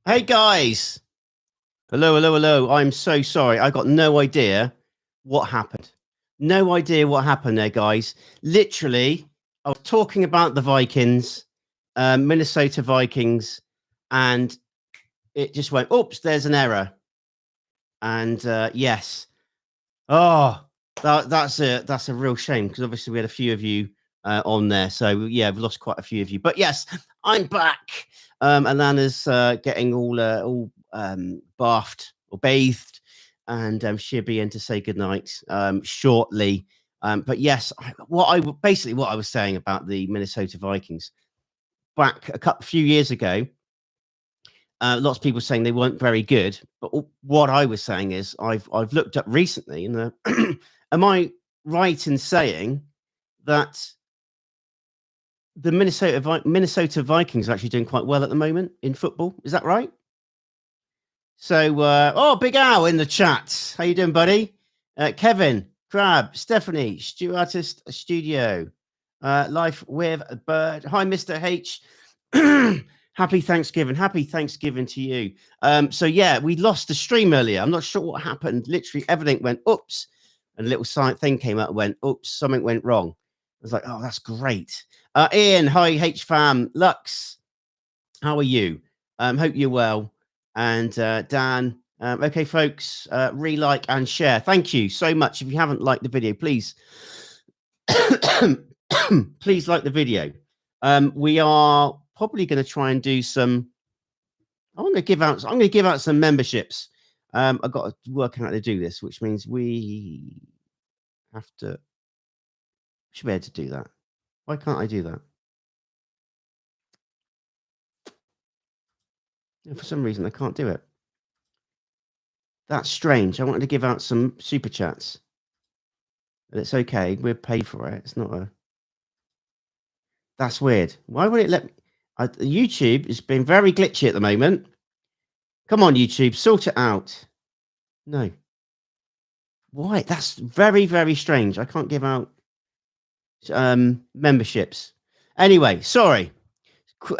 Hey guys. Hello. I'm so sorry. I got no idea what happened. No idea what happened there, guys. Literally, I was talking about the Vikings, Minnesota Vikings, and it just went, oops, there's an error. And yes. Oh, that's a real shame because obviously we had a few of you on there. So yeah, we've lost quite a few of you. But yes, I'm back. Alana's getting all bathed or bathed, and she'll be in to say goodnight shortly. But yes, what I was saying about the Minnesota Vikings back a few years ago. Lots of people saying they weren't very good, but what I was saying is I've looked up recently, and am I right in saying that the Minnesota Vikings are actually doing quite well at the moment in football? Is that right? So, Big Al in the chat. How you doing, buddy? Kevin, Crab, Stephanie, Stu Artist Studio, Life with a Bird. Hi, Mr. H. Happy Thanksgiving. Happy Thanksgiving to you. So yeah, we lost the stream earlier. I'm not sure what happened. Literally everything went, oops. And a little thing came out and went, oops, something went wrong. I was like, oh, that's great. Ian, hi, H-Fam. Lux, how are you? Hope you're well. And Dan, okay, folks, re-like and share. Thank you so much. If you haven't liked the video, please, please like the video. We are probably going to try and do some. I'm going to give out some memberships. I've got to work out how to do this, which means we have to. Should be able to do that. Why can't I do that? For some reason, I can't do it. That's strange. I wanted to give out some super chats, but it's okay. We're paid for it. It's not a. That's weird. Why would it let me? YouTube has been very glitchy at the moment. Come on, YouTube, sort it out. No. Why? That's very, very strange. I can't give out memberships. Anyway, sorry.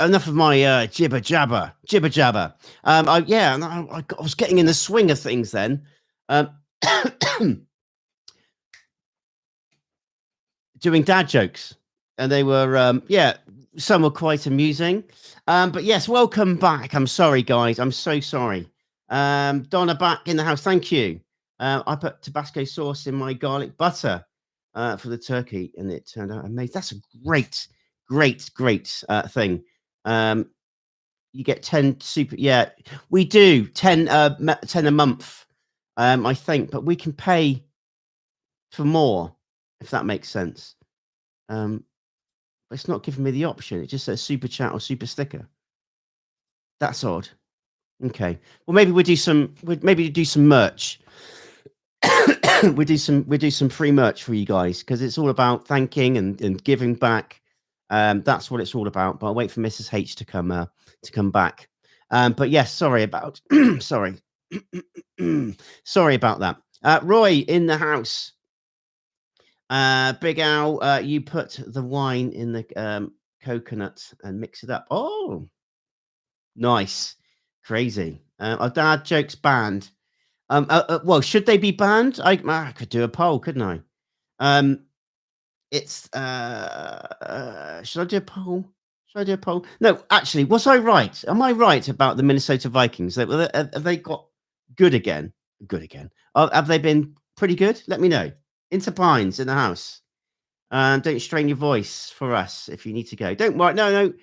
Enough of my jibber jabber. I was getting in the swing of things then. Doing dad jokes, and they were some were quite amusing. But yes, welcome back. I'm sorry, guys. I'm so sorry. Donna back in the house. Thank you. I put Tabasco sauce in my garlic butter for the turkey, and it turned out amazing. That's a great thing. You get 10 super. Yeah, we do 10 a month, I think, but we can pay for more if that makes sense. But it's not giving me the option. It just says super chat or super sticker. That's odd. Okay. Well, maybe we do some merch. we do some free merch for you guys because it's all about thanking and giving back. That's what it's all about. But I'll wait for Mrs. H to come back. But yes, sorry about sorry. Sorry about that. Roy in the house. Big Al, you put the wine in the coconut and mix it up. Oh, nice. Crazy. Our dad jokes banned. Well, should they be banned? I could do a poll, couldn't I? It's should I do a poll? Should I do a poll? No, actually, was I right? Am I right about the Minnesota Vikings? Have they got good again? Good again. Have they been pretty good? Let me know. Into Pines in the house. Don't strain your voice for us if you need to go. Don't worry. No.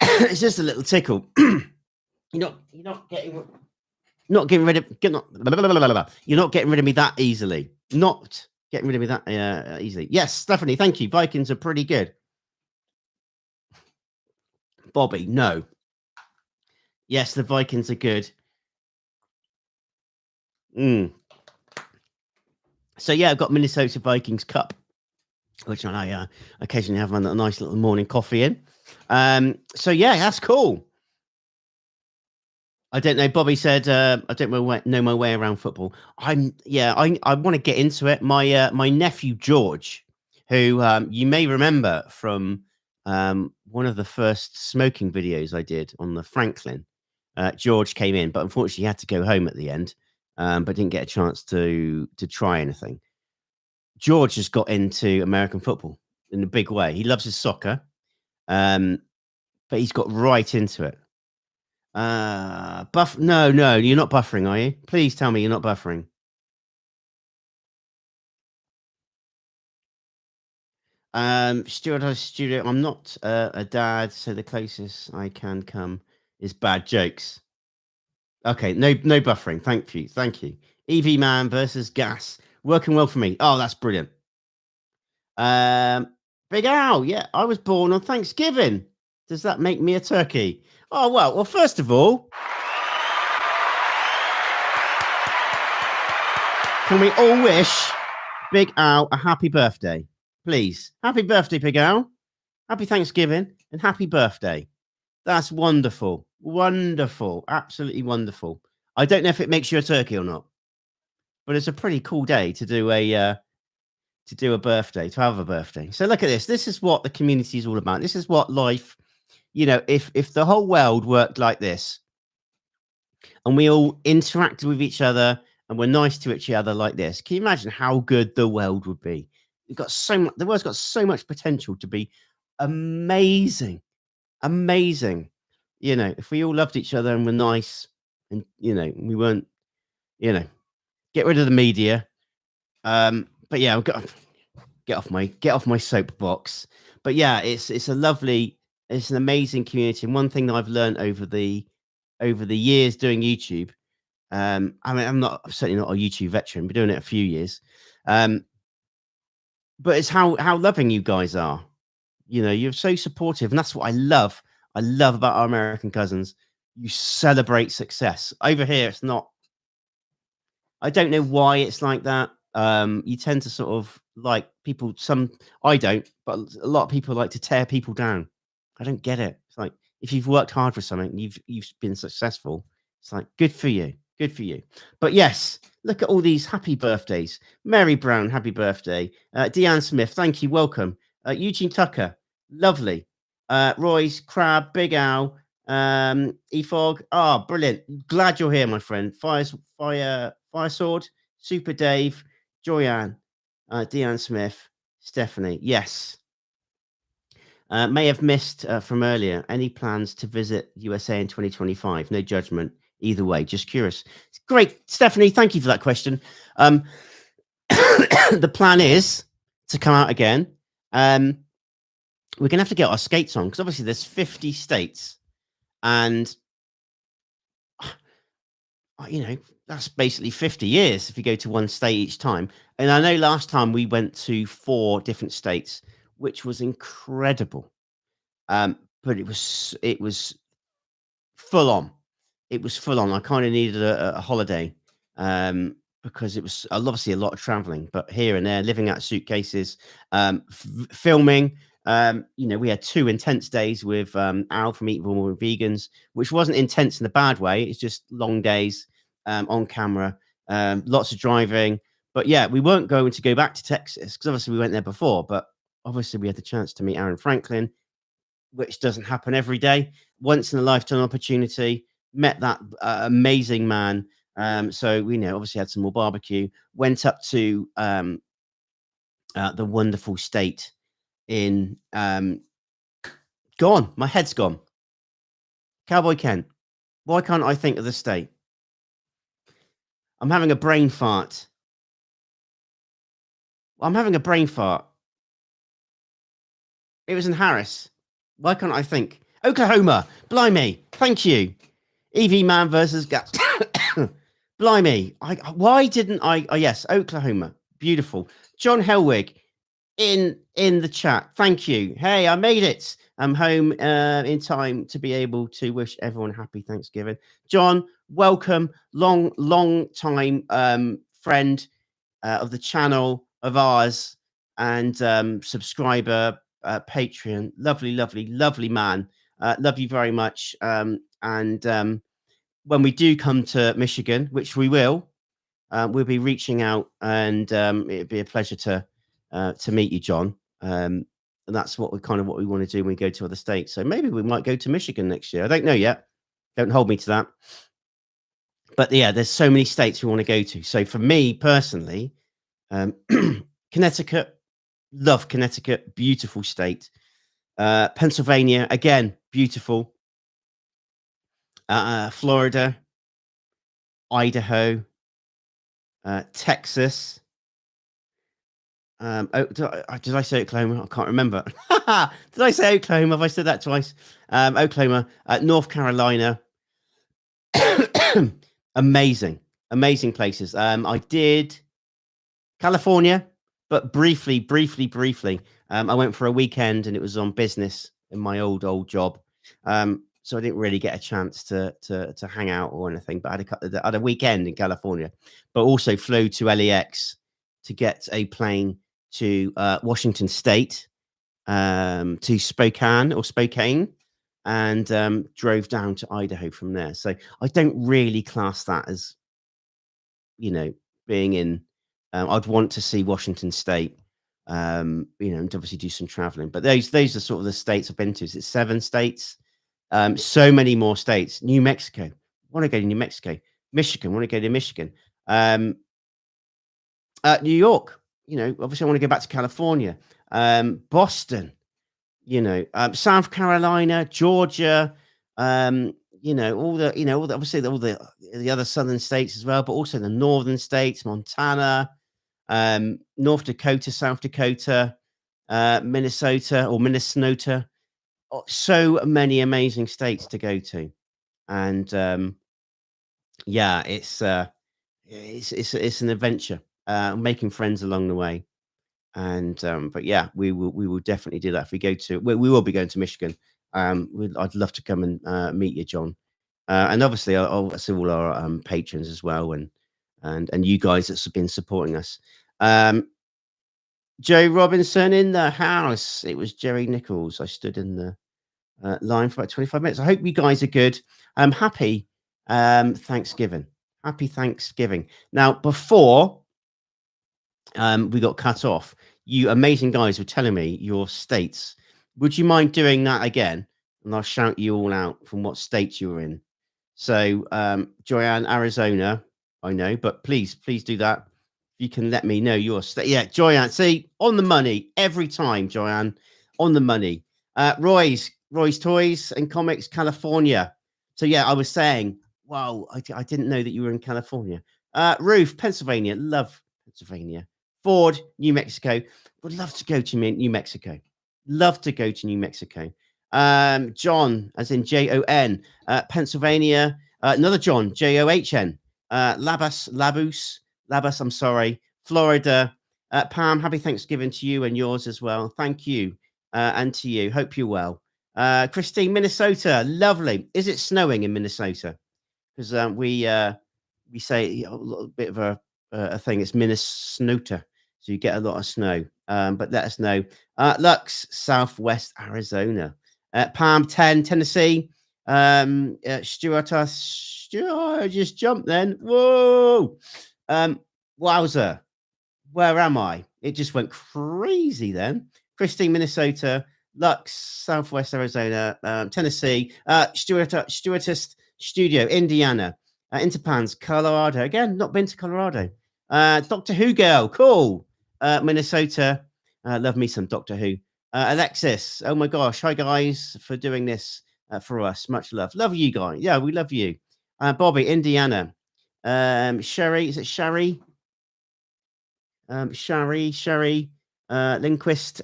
It's just a little tickle. You're not getting rid of you're not getting rid of me that easily. Not getting rid of me that easily. Yes, Stephanie, thank you. Vikings are pretty good. Bobby, no. Yes, the Vikings are good. So yeah, I've got Minnesota Vikings Cup, which I occasionally have a nice little morning coffee in. So yeah, that's cool. I don't know. Bobby said, I don't know my way around football. I want to get into it. My nephew George, who you may remember from one of the first smoking videos I did on the Franklin. George came in, but unfortunately he had to go home at the end, but didn't get a chance to try anything. George has got into American football in a big way. He loves his soccer, but he's got right into it. No, you're not buffering, are you? Please tell me you're not buffering. Studio. I'm not a dad, so the closest I can come is bad jokes. Okay, no buffering. Thank you. EV man versus gas, working well for me. Oh, that's brilliant. Um, Big Al, yeah, I was born on Thanksgiving. Does that make me a turkey? Oh well. First of all, can we all wish Big Al a happy birthday, please? Happy birthday, Big Al. Happy Thanksgiving and happy birthday. That's wonderful. Wonderful. Absolutely wonderful. I don't know if it makes you a turkey or not, but it's a pretty cool day to do a birthday, to have a birthday. So look at this. This is what the community is all about. This is what life, if the whole world worked like this and we all interacted with each other and were nice to each other like this, can you imagine how good the world would be? The world's got so much potential to be amazing. Amazing. If we all loved each other and were nice and, we weren't, get rid of the media. But yeah, I've got get off my soapbox. But yeah, it's an amazing community. And one thing that I've learned over the years doing YouTube, I mean, I'm certainly not a YouTube veteran, been doing it a few years. But it's how loving you guys are. You're so supportive, and that's what I love. I love about our American cousins. You celebrate success. Over here, it's not. I don't know why it's like that. You tend to sort of like people. I don't, but a lot of people like to tear people down. I don't get it. It's like if you've worked hard for something, and you've been successful. It's like good for you, good for you. But yes, look at all these happy birthdays. Mary Brown, happy birthday. Deanne Smith, thank you, welcome. Eugene Tucker, lovely. Royce Crab, Big Al, Efog. Ah, brilliant. Glad you're here, my friend. Fire Sword, Super Dave, Joyanne, Deanne Smith, Stephanie. Yes. May have missed from earlier. Any plans to visit USA in 2025? No judgment either way. Just curious. Great, Stephanie. Thank you for that question. The plan is to come out again. We're gonna have to get our skates on because obviously there's 50 states, and that's basically 50 years if you go to one state each time. And I know last time we went to 4 different states, which was incredible. But it was full on. It was full on. I kind of needed a holiday because it was obviously a lot of traveling, but here and there, living out suitcases, filming. We had 2 intense days with Al from Eat Raw with Vegans, which wasn't intense in a bad way. It's just long days on camera, lots of driving. But yeah, we weren't going to go back to Texas because obviously we went there before. But obviously we had the chance to meet Aaron Franklin, which doesn't happen every day. Once in a lifetime opportunity. Met that amazing man. So we obviously had some more barbecue. Went up to the wonderful state in gone. My head's gone. Cowboy Kent. Why can't I think of the state? I'm having a brain fart. I'm having a brain fart. It was in Harris. Why can't I think? Oklahoma. Blimey. Thank you. EV man versus gas. Blimey. Why didn't I? Oh, yes. Oklahoma. Beautiful. John Helwig in the chat. Thank you. Hey, I made it. I'm home in time to be able to wish everyone happy Thanksgiving. John, welcome. Long time friend of the channel, of ours, and subscriber, Patreon. Lovely man. Love you very much. And when we do come to Michigan, which we will, we'll be reaching out, and it'd be a pleasure to meet you, John. that's what we want to do when we go to other states. So maybe we might go to Michigan next year. I don't know yet. Don't hold me to that. But yeah, there's so many states we want to go to. So for me personally, Connecticut, love Connecticut, beautiful state. Pennsylvania, again, beautiful. Florida, Idaho, Texas. Did I say Oklahoma? I can't remember. Did I say Oklahoma? Have I said that twice? Oklahoma, North Carolina. Amazing places. I did California, but briefly. I went for a weekend, and it was on business in my old job. So I didn't really get a chance to hang out or anything. But I had a weekend in California, but also flew to LAX to get a plane to Washington State, to Spokane, and drove down to Idaho from there. So I don't really class that as, being in. I'd want to see Washington State, and obviously do some traveling. But those are sort of the states I've been to. It's 7 states. So many more states. New Mexico. Want to go to New Mexico. Michigan. Want to go to Michigan. New York. Obviously I want to go back to California. Boston. South Carolina, Georgia. Obviously all the other southern states as well, but also the northern states, Montana, North Dakota, South Dakota, Minnesota. Oh, so many amazing states to go to. And yeah, it's an adventure, making friends along the way. But yeah, we will definitely do that if we go to. We will be going to Michigan. I'd love to come and meet you, John. And obviously, I'll see all our patrons as well, and you guys that's been supporting us. Joe Robinson in the house. It was Jerry Nichols. I stood in the line for about 25 minutes. I hope you guys are good. Happy Thanksgiving. Happy Thanksgiving. Now, before we got cut off, you amazing guys were telling me your states. Would you mind doing that again? And I'll shout you all out from what states you were in. So, Joanne, Arizona, I know, but please do that. You can let me know your state. Yeah, Joanne, see, on the money every time, Joanne, on the money. Roy's Toys and Comics, California. So yeah, I was saying, wow, I didn't know that you were in California. Ruth, Pennsylvania, love Pennsylvania. Ford, New Mexico, would love to go to New Mexico. Love to go to New Mexico. John, as in Jon, Pennsylvania. Another John, John. Labus. I'm sorry. Florida. Pam, happy Thanksgiving to you and yours as well. Thank you, and to you. Hope you're well. Christine, Minnesota. Lovely. Is it snowing in Minnesota? Because we say a little bit of a thing. It's Minnesota, so you get a lot of snow. But let us know. Lux, Southwest Arizona. Palm 10, Tennessee. Stuart, I just jumped then. Whoa. Wowzer. Where am I? It just went crazy then. Christine, Minnesota. Lux, Southwest Arizona. Tennessee. Stuartist Studio, Indiana. Interpans, Colorado. Again, not been to Colorado. Doctor Who girl, cool. Minnesota. Love me some Doctor Who. Alexis, oh my gosh. Hi, guys, for doing this for us. Much love. Love you guys. Yeah, we love you. Bobby, Indiana. Sherry, is it Sherry? Sherry, Lindquist,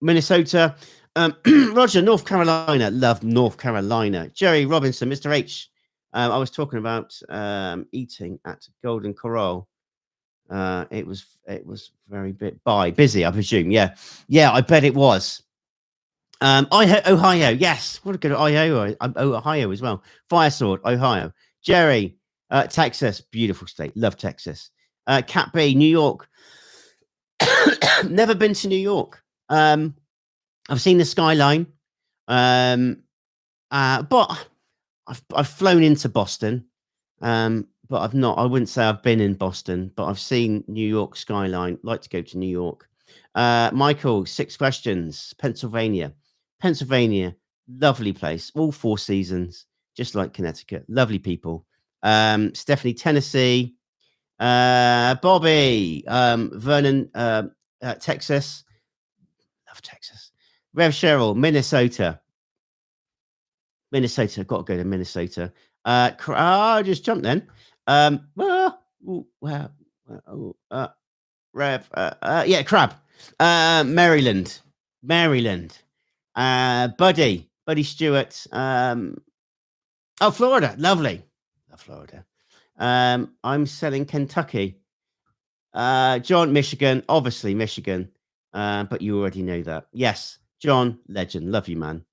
Minnesota. Roger, North Carolina. Love North Carolina. Jerry Robinson, Mr. H. I was talking about eating at Golden Corral. It was very busy, I presume. Yeah, I bet it was. Ohio, yes. What a good Ohio as well. Firesword, Ohio. Jerry, Texas, beautiful state. Love Texas. Cat B, New York. Never been to New York. I've seen the skyline. But I've flown into Boston. But I've not. I wouldn't say I've been in Boston, but I've seen New York skyline. Like to go to New York. Michael, 6 questions. Pennsylvania. Pennsylvania, lovely place. All 4 seasons, just like Connecticut. Lovely people. Stephanie, Tennessee. Bobby, Vernon, Texas. Love Texas. Rev Cheryl, Minnesota. Minnesota, got to go to Minnesota. I just jumped then. Rev, yeah, Crab. Maryland. Buddy Stewart. Florida, lovely. Florida. I'm selling Kentucky. John, Michigan, obviously Michigan, but you already know that. Yes, John, legend, love you, man.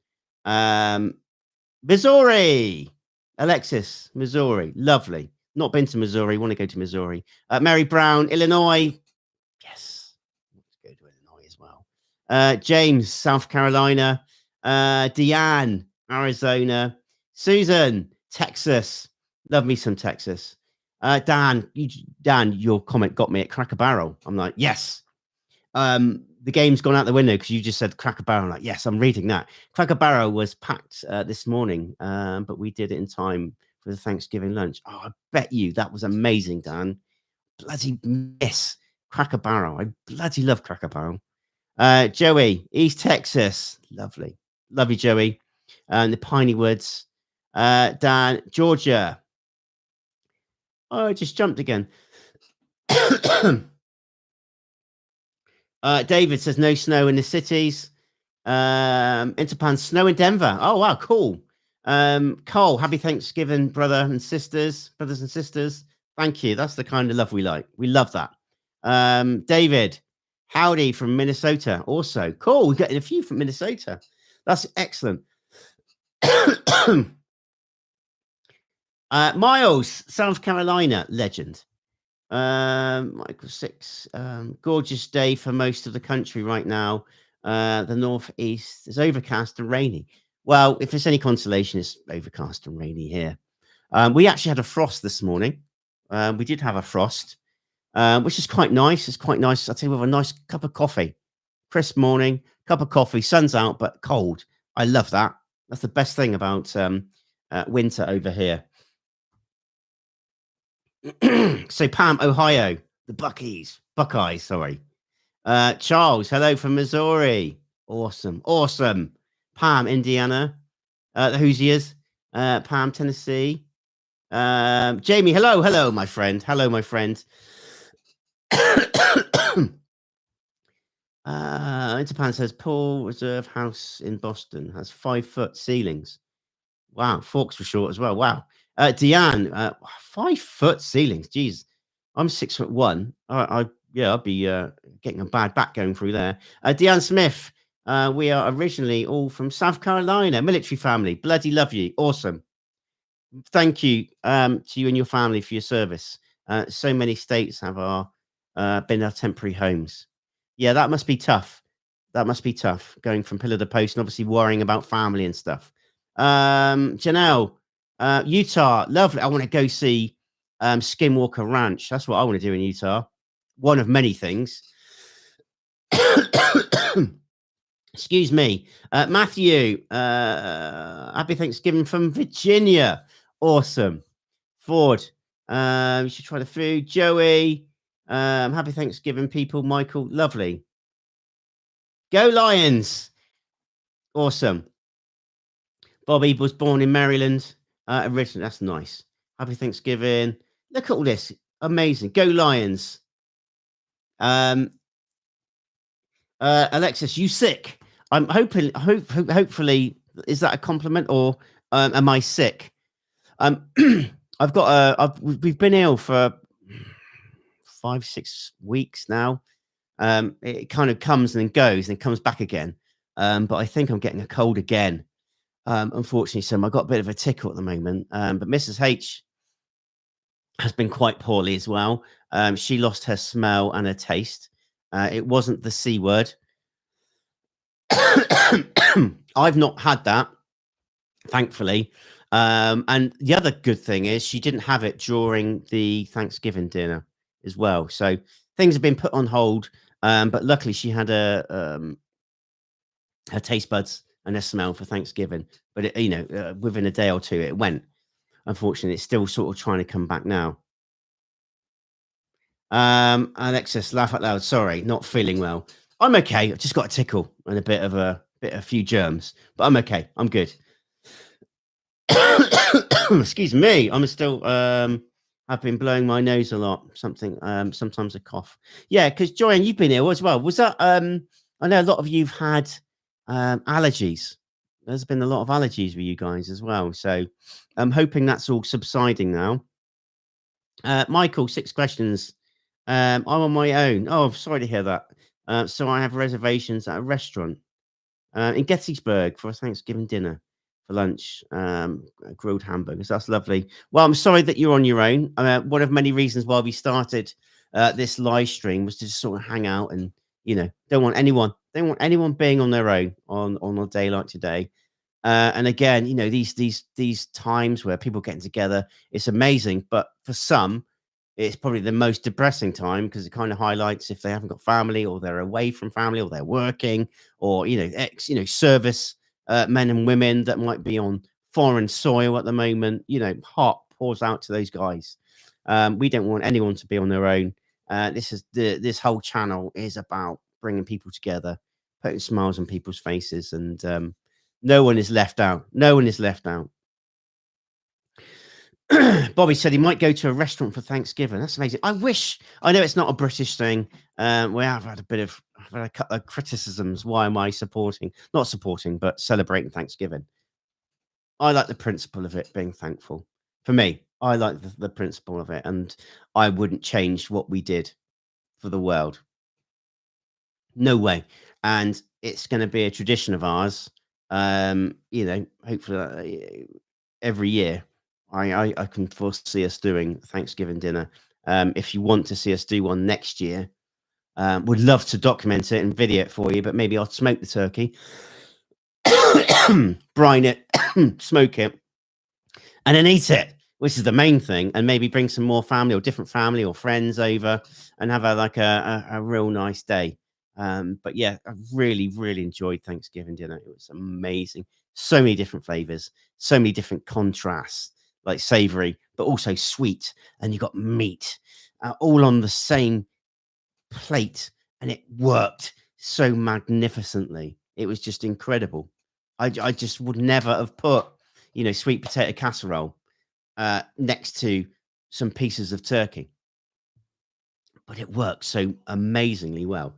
Missouri, Alexis, Missouri, lovely. Not been to Missouri, want to go to Missouri. Mary Brown, Illinois, yes, let's go to Illinois as well. James, South Carolina. Deanne, Arizona. Susan, Texas, love me some Texas. Dan, your comment got me at Cracker Barrel. I'm like, yes. The game's gone out the window because you just said Cracker Barrel. I'm like, yes, I'm reading that. Cracker Barrel was packed this morning, but we did it in time for the Thanksgiving lunch. Oh, I bet you that was amazing, Dan. Bloody miss Cracker Barrel. I bloody love Cracker Barrel. Joey, East Texas. Lovely. Love you, Joey. The Piney Woods. Dan, Georgia. Oh, I just jumped again. David says no snow in the cities. Interpan, snow in Denver. Oh, wow, cool. Cole, happy Thanksgiving, brothers and sisters. Thank you. That's the kind of love we like. We love that. David, howdy from Minnesota. Also, cool. We're getting a few from Minnesota. That's excellent. Miles, South Carolina, legend. Michael 6, gorgeous day for most of the country right now. The northeast is overcast and rainy. Well, if it's any consolation, it's overcast and rainy here. We actually had a frost this morning. We did have a frost, which is quite nice. It's quite nice. I'll tell you, with a nice cup of coffee, crisp morning, cup of coffee, sun's out, but cold. I love that. That's the best thing about winter over here. So Pam, Ohio, the Buckeyes, sorry. Charles, hello from Missouri. Awesome. Pam, Indiana. The Hoosiers. Pam, Tennessee. Jamie, hello, my friend. Interpan says Paul Reserve House in Boston has 5-foot ceilings. Wow, forks were short as well. Wow. Deanne, 5-foot ceilings. Jeez, I'm 6'1". I'd be getting a bad back going through there. Deanne Smith, we are originally all from South Carolina, military family. Bloody love you. Awesome. Thank you to you and your family for your service. So many states have been our temporary homes. Yeah, that must be tough. Going from pillar to post and obviously worrying about family and stuff. Janelle, Utah, lovely. I want to go see Skinwalker Ranch. That's what I want to do in Utah. One of many things. Excuse me. Matthew, happy Thanksgiving from Virginia. Awesome. Ford, you should try the food. Joey, happy Thanksgiving, people. Michael, lovely. Go Lions. Awesome. Bobby was born in Maryland. Originally, that's nice. Happy Thanksgiving. Look at all this. Amazing. Go Lions. Alexis, you sick? I'm hoping, hopefully, is that a compliment or am I sick? We've been ill for 5-6 weeks now. It kind of comes and then goes and comes back again. But I think I'm getting a cold again. Unfortunately, so I got a bit of a tickle at the moment. But Mrs. H has been quite poorly as well. She lost her smell and her taste. It wasn't the C word. I've not had that, thankfully. And the other good thing is she didn't have it during the Thanksgiving dinner as well. So things have been put on hold But luckily she had her taste buds and her smell for Thanksgiving. But within a day or two, it went. Unfortunately, it's still sort of trying to come back now. Alexis, laugh out loud. Sorry, not feeling well. I'm okay. I've just got a tickle and a few germs, but I'm okay. I'm good. Excuse me. I'm still I've been blowing my nose a lot. Sometimes a cough. Yeah, because Joanne, you've been ill as well. Was that I know a lot of you've had allergies. There's been a lot of allergies with you guys as well. So I'm hoping that's all subsiding now. Michael, 6 questions. I'm on my own. Oh, I'm sorry to hear that. So I have reservations at a restaurant in Gettysburg for a Thanksgiving dinner for lunch, grilled hamburgers. That's lovely. Well, I'm sorry that you're on your own. One of many reasons why we started this live stream was to just sort of hang out and, don't want anyone being on their own on a day like today. And again, these times where people getting together, it's amazing. But for some, it's probably the most depressing time because it kind of highlights if they haven't got family or they're away from family or they're working or service men and women that might be on foreign soil at the moment. Heart pours out to those guys. We don't want anyone to be on their own. This whole channel is about bringing people together, putting smiles on people's faces, and no one is left out. No one is left out. Bobby said he might go to a restaurant for Thanksgiving. That's amazing. I know it's not a British thing. We have had a couple of criticisms. Why am I not supporting, but celebrating Thanksgiving? I like the principle of it being thankful. For me, I like the principle of it, and I wouldn't change what we did for the world. No way. And it's going to be a tradition of ours. Hopefully every year. I can foresee us doing Thanksgiving dinner. If you want to see us do one next year, would love to document it and video it for you, but maybe I'll smoke the turkey, brine it, smoke it, and then eat it, which is the main thing, and maybe bring some more family or different family or friends over and have a real nice day. But yeah, I really, really enjoyed Thanksgiving dinner. It was amazing. So many different flavors, so many different contrasts, like savory, but also sweet. And you got meat all on the same plate, and it worked so magnificently. It was just incredible. I just would never have put, sweet potato casserole next to some pieces of turkey, but it works so amazingly well.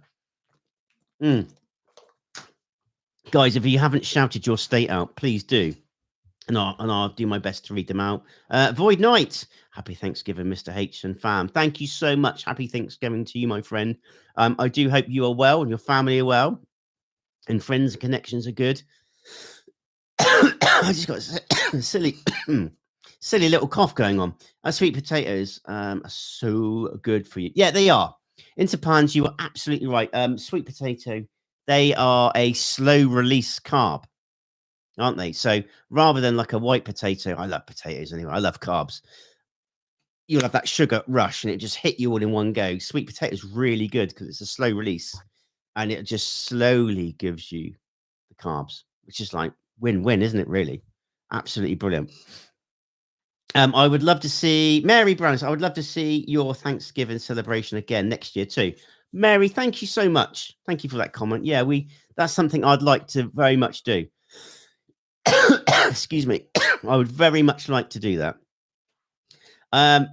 Guys, if you haven't shouted your state out, please do. And I'll do my best to read them out. Void Knight, happy Thanksgiving, Mr. H and fam. Thank you so much. Happy Thanksgiving to you, my friend. I do hope you are well and your family are well and friends and connections are good. I just got a silly little cough going on. Sweet potatoes are so good for you. Yeah, they are. Into pans, you are absolutely right. Sweet potato, they are a slow release carb, aren't they? So rather than like a white potato, I love potatoes anyway. I love carbs. You'll have that sugar rush and it just hit you all in one go. Sweet potato is really good because it's a slow release and it just slowly gives you the carbs, which is like win-win, isn't it? Really, absolutely brilliant. I would love to see Mary Browns. I would love to see your Thanksgiving celebration again next year too. Mary, thank you so much. Thank you for that comment. Yeah, that's something I'd like to very much do. Excuse me. I would very much like to do that.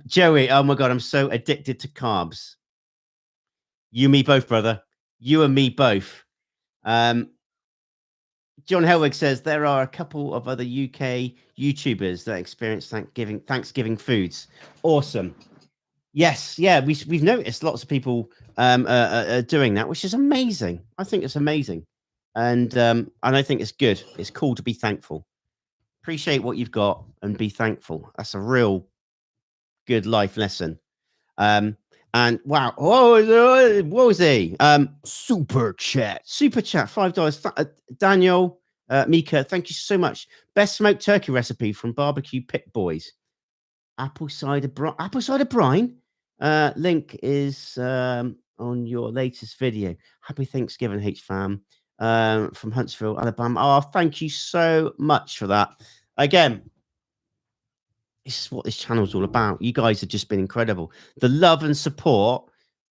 Joey, oh my God, I'm so addicted to carbs. You and me both, brother. You and me both. John Helwig says there are a couple of other UK YouTubers that experience Thanksgiving foods. Awesome. Yes, yeah, we've noticed lots of people doing that, which is amazing. I think it's amazing, and I think it's good. It's cool to be thankful. Appreciate what you've got and be thankful. That's a real good life lesson. And wow, what was he? Super chat, $5. Daniel, Mika, thank you so much. Best smoked turkey recipe from Barbecue Pit Boys. Apple cider brine. Link is on your latest video. Happy Thanksgiving, H fam, from Huntsville, Alabama. Oh, thank you so much for that. Again, this is what this channel's all about. You guys have just been incredible. The love and support,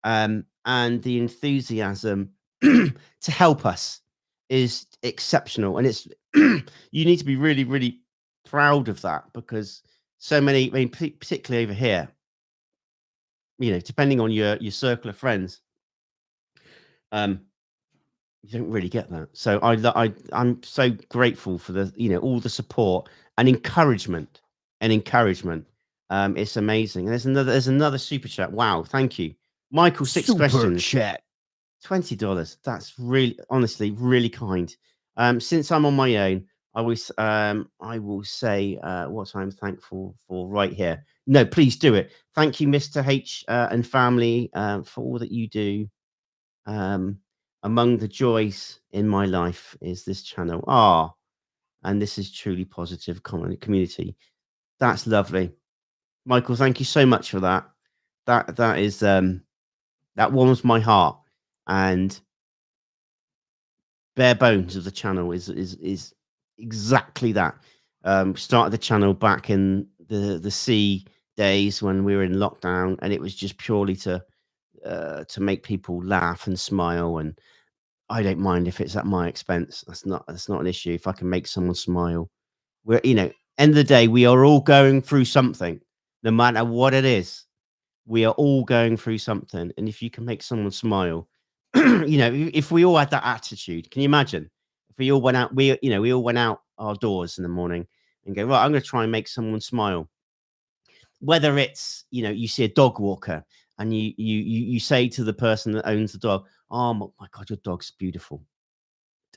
and the enthusiasm to help us is exceptional, and it's you need to be really, really proud of that, because so many, I mean, particularly over here, you know, depending on your circle of friends, you don't really get that. So I'm so grateful for the, you know, all the support and encouragement and encouragement. It's amazing. And there's another super chat. Wow, thank you, Michael. Six Super questions. chat. $20. That's really, honestly, really kind. Since I'm on my own, I will say what I'm thankful for right here. No, please do it. Thank you, Mr. H, and family, for all that you do. Among the joys in my life is this channel. And this is truly positive community. That's lovely, Michael. Thank you so much for that. That is that warms my heart. And bare bones of the channel is exactly that. Started the channel back in the C days when we were in lockdown, and it was just purely to make people laugh and smile. And I don't mind if it's at my expense. That's not an issue. If I can make someone smile, we're, you know, end of the day, we are all going through something, no matter what it is. We are all going through something, and if you can make someone smile, you know, if we all had that attitude, can you imagine if we all went out, we all went out our doors in the morning and go, right, I'm going to try and make someone smile. Whether it's, you know, you see a dog walker and you say to the person that owns the dog, oh my God, your dog's beautiful,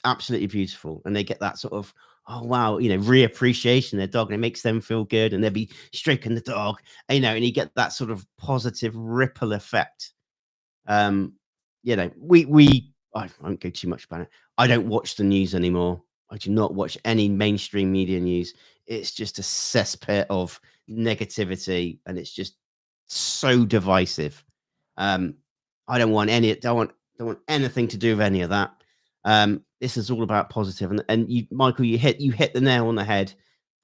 absolutely beautiful, and they get that sort of, oh wow, you know, reappreciation of their dog, and it makes them feel good, and they'll be stroking the dog, you know, and you get that sort of positive ripple effect. You know, I won't go too much about it. I don't watch the news anymore. I do not watch any mainstream media news. It's just a cesspit of negativity, and it's just so divisive. Um, I don't want don't want anything to do with any of that. This is all about positive, and you, Michael, you hit the nail on the head.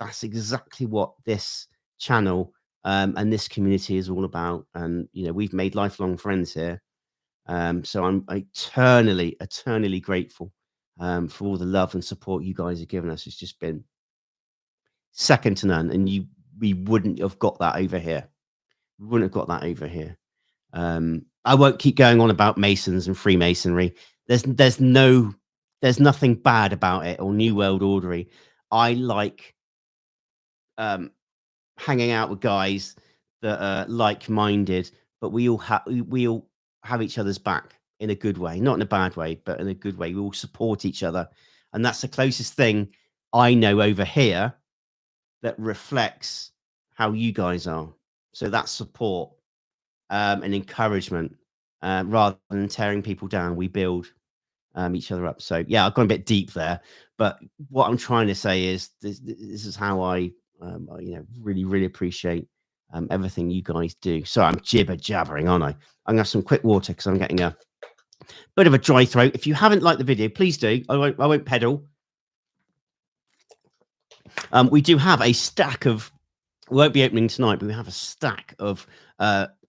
That's exactly what this channel and this community is all about. And you know, we've made lifelong friends here. So I'm eternally grateful for all the love and support you guys have given us. It's just been second to none, and we wouldn't have got that over here. We wouldn't have got that over here. I won't keep going on about Masons and Freemasonry. There's nothing bad about it or New World Ordery. I like hanging out with guys that are like-minded, but we all have each other's back in a good way, not in a bad way, but in a good way. We all support each other, and that's the closest thing I know over here that reflects how you guys are. So that support and encouragement, rather than tearing people down, we build each other up. So yeah, I've gone a bit deep there, but what I'm trying to say is this is how I you know, really appreciate everything you guys do. So I'm jibber jabbering, aren't I? I'm gonna have some quick water because I'm getting a bit of a dry throat. If you haven't liked the video, please do. I won't peddle. We do have a stack of, we won't be opening tonight, but we have a stack of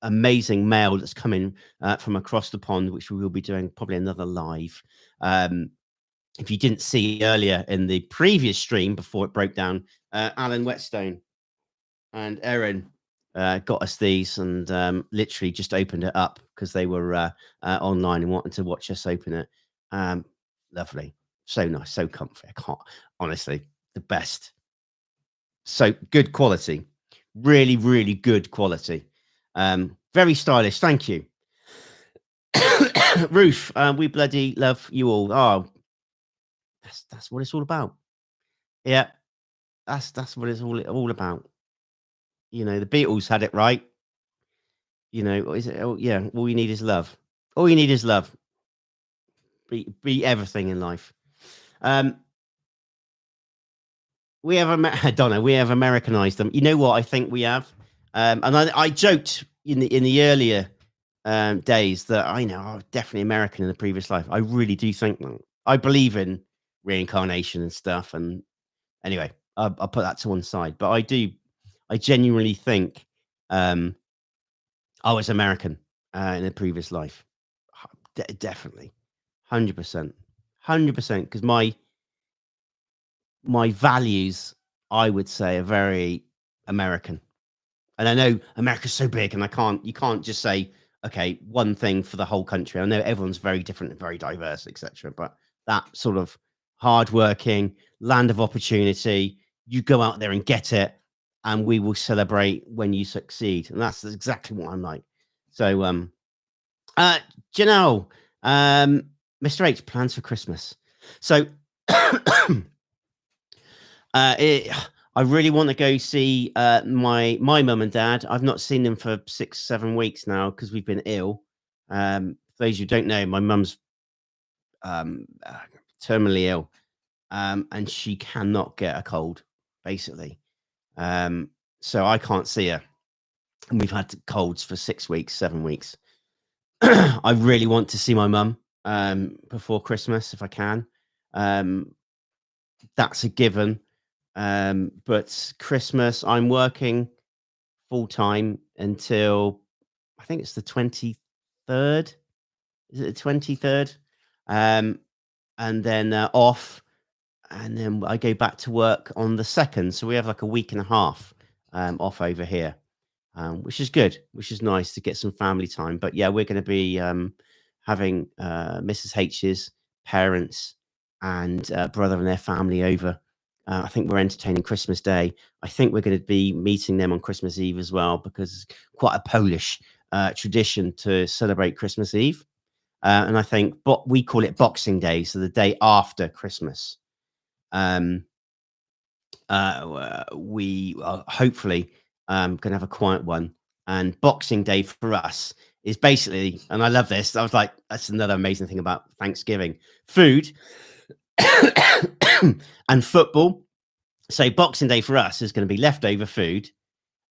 amazing mail that's coming from across the pond, which we will be doing probably another live. If you didn't see earlier in the previous stream before it broke down, Alan Whetstone and Erin got us these, and literally just opened it up because they were online and wanted to watch us open it. Lovely, so nice, so comfy. I can't, honestly, the best. So good quality, really good quality. Very stylish. Thank you. Ruth, we bloody love you all. Oh, that's what it's all about. Yeah, that's what it's all about. You know, the Beatles had it right. You know, what is it? Oh, yeah, all you need is love. All you need is love. Be everything in life. We have I don't know, we have Americanized them. You know what? I think we have. And I joked in the earlier days that I know I was definitely American in the previous life. I really do think that. I believe in reincarnation and stuff. And anyway, I'll put that to one side. But I genuinely think um, I was American in a previous life. Definitely, 100%, 100%. Because my values, I would say, are very American. And I know America's so big, and you can't just say, okay, one thing for the whole country. I know everyone's very different and very diverse, etc. But that sort of hardworking land of opportunity, you go out there and get it, and we will celebrate when you succeed. And that's exactly what I'm like. So, uh, Janelle, Mr. H, plans for Christmas. So, it, I really want to go see my mum and dad. I've not seen them for 6-7 weeks now because we've been ill. For those who don't know, my mum's um, uh, terminally ill, and she cannot get a cold, basically. So I can't see her, and we've had colds for 6 weeks, 7 weeks. I really want to see my mum before Christmas if I can. Um, that's a given. But Christmas, I'm working full time until I think it's the 23rd. Is it the 23rd? Um, and then off, and then I go back to work on the 2nd. So we have like a week and a half off over here, which is good, which is nice to get some family time. But yeah, we're going to be having Mrs. H's parents and brother and their family over. I think we're entertaining Christmas Day. I think we're going to be meeting them on Christmas Eve as well, because it's quite a Polish tradition to celebrate Christmas Eve. And I think, but we call it Boxing Day, so the day after Christmas. Um, we are hopefully going to have a quiet one. And Boxing Day for us is basically, and I love this. I was like, that's another amazing thing about Thanksgiving: food and football. So Boxing Day for us is going to be leftover food,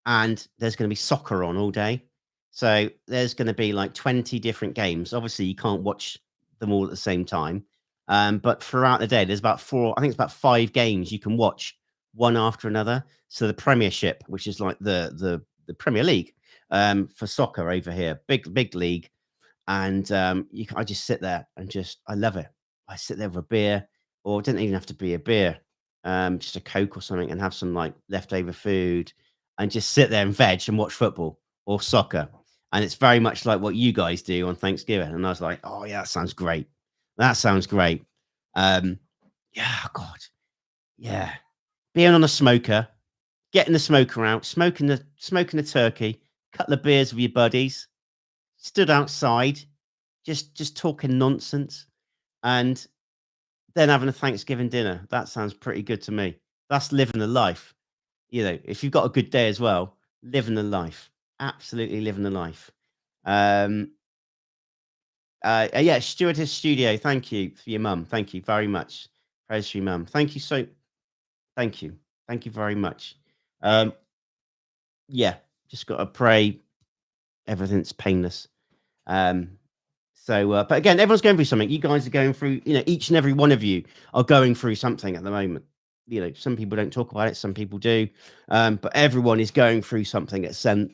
and there's going to be soccer on all day. So there's going to be like 20 different games. Obviously, you can't watch them all at the same time. But throughout the day, there's about I think it's about 5 games you can watch one after another. So the Premiership, which is like the Premier League for soccer over here, big league. And I just sit there and I love it. I sit there with a beer, or it doesn't even have to be a beer, just a Coke or something, and have some like leftover food, and just sit there and veg and watch football or soccer. And it's very much like what you guys do on Thanksgiving. And I was like, oh yeah, that sounds great. That sounds great. Yeah, God, yeah. Being on a smoker, getting the smoker out, smoking the turkey, couple of beers with your buddies, stood outside, just talking nonsense, and then having a Thanksgiving dinner. That sounds pretty good to me. That's living the life. You know, if you've got a good day as well, living the life. Absolutely living the life. Yeah, Stewardess Studio. Thank you for your mum. Thank you very much. Praise for your mum. Thank you thank you. Thank you very much. Um, yeah, just got to pray everything's painless. But again, everyone's going through something. You guys are going through, each and every one of you are going through something at the moment. Some people don't talk about it, some people do, but everyone is going through something at some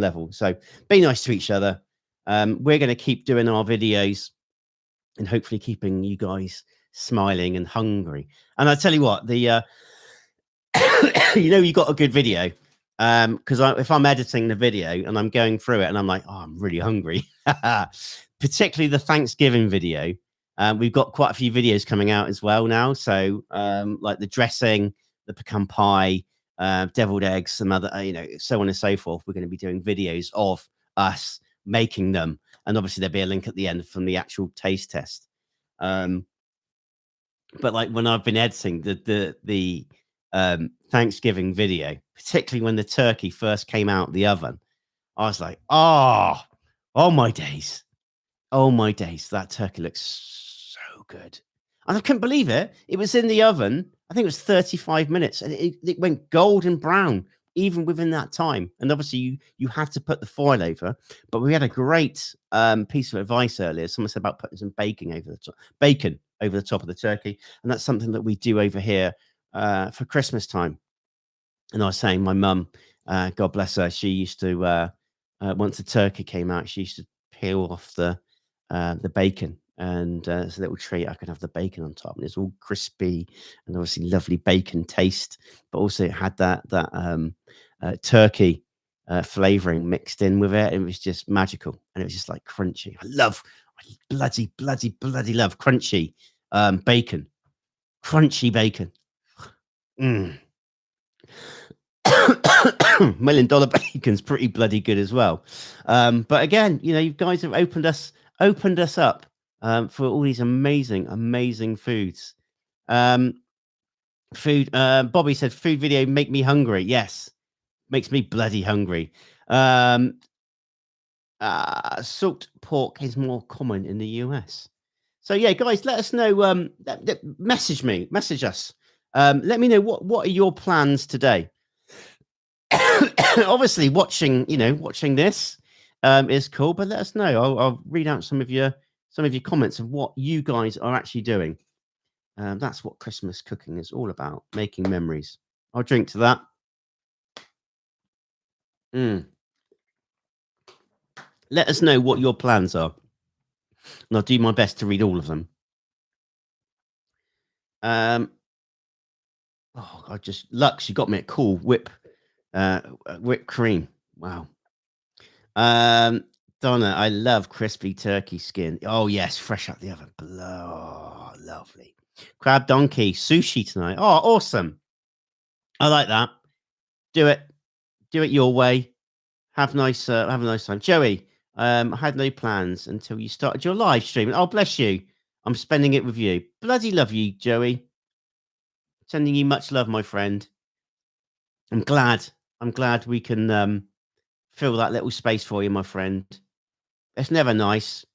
level. So be nice to each other. We're going to keep doing our videos and hopefully keeping you guys smiling and hungry. And I tell you what, the you got a good video. Because if I'm editing the video and I'm going through it and I'm like, oh, I'm really hungry, particularly the Thanksgiving video. We've got quite a few videos coming out as well now. So like the dressing, the pecan pie, deviled eggs, some other, so on and so forth. We're going to be doing videos of us making them. And obviously there'll be a link at the end from the actual taste test. But like when I've been editing the Thanksgiving video, particularly when the turkey first came out the oven, I was like, oh my days. Oh my days. That turkey looks so good. And I couldn't believe it. It was in the oven. I think it was 35 minutes, and it went golden brown even within that time. And obviously you had to put the foil over, but we had a great piece of advice earlier. Someone said about putting some bacon over the top of the turkey, and that's something that we do over here for Christmas time. And I was saying, my mum, God bless her, she used to once the turkey came out, she used to peel off the bacon, and it's a little treat. I could have the bacon on top, and it's all crispy and obviously lovely bacon taste, but also it had that turkey flavoring mixed in with it. It was just magical, and it was just like crunchy. I bloody love crunchy bacon, crunchy bacon. Mm. $1 million bacon's pretty bloody good as well. But again, you guys have opened us up for all these amazing foods. Bobby said food video make me hungry. Yes, makes me bloody hungry. Salt pork is more common in the US. So yeah, guys, let us know. Message us. Let me know what are your plans today. Obviously, watching this is cool, but let us know. I'll read out some of your comments of what you guys are actually doing. That's what Christmas cooking is all about, making memories. I'll drink to that. Let us know what your plans are, and I'll do my best to read all of them. Lux, you got me a cool whipped cream. Wow. Donna, I love crispy turkey skin. Oh yes, fresh out the oven. Oh, lovely. Crab donkey sushi tonight. Oh, awesome. I like that. Do it your way. Have a nice time. Joey, I had no plans until you started your live stream. Oh, bless you. I'm spending it with you. Bloody love you, Joey. Sending you much love, my friend. I'm glad we can fill that little space for you, my friend. It's never nice.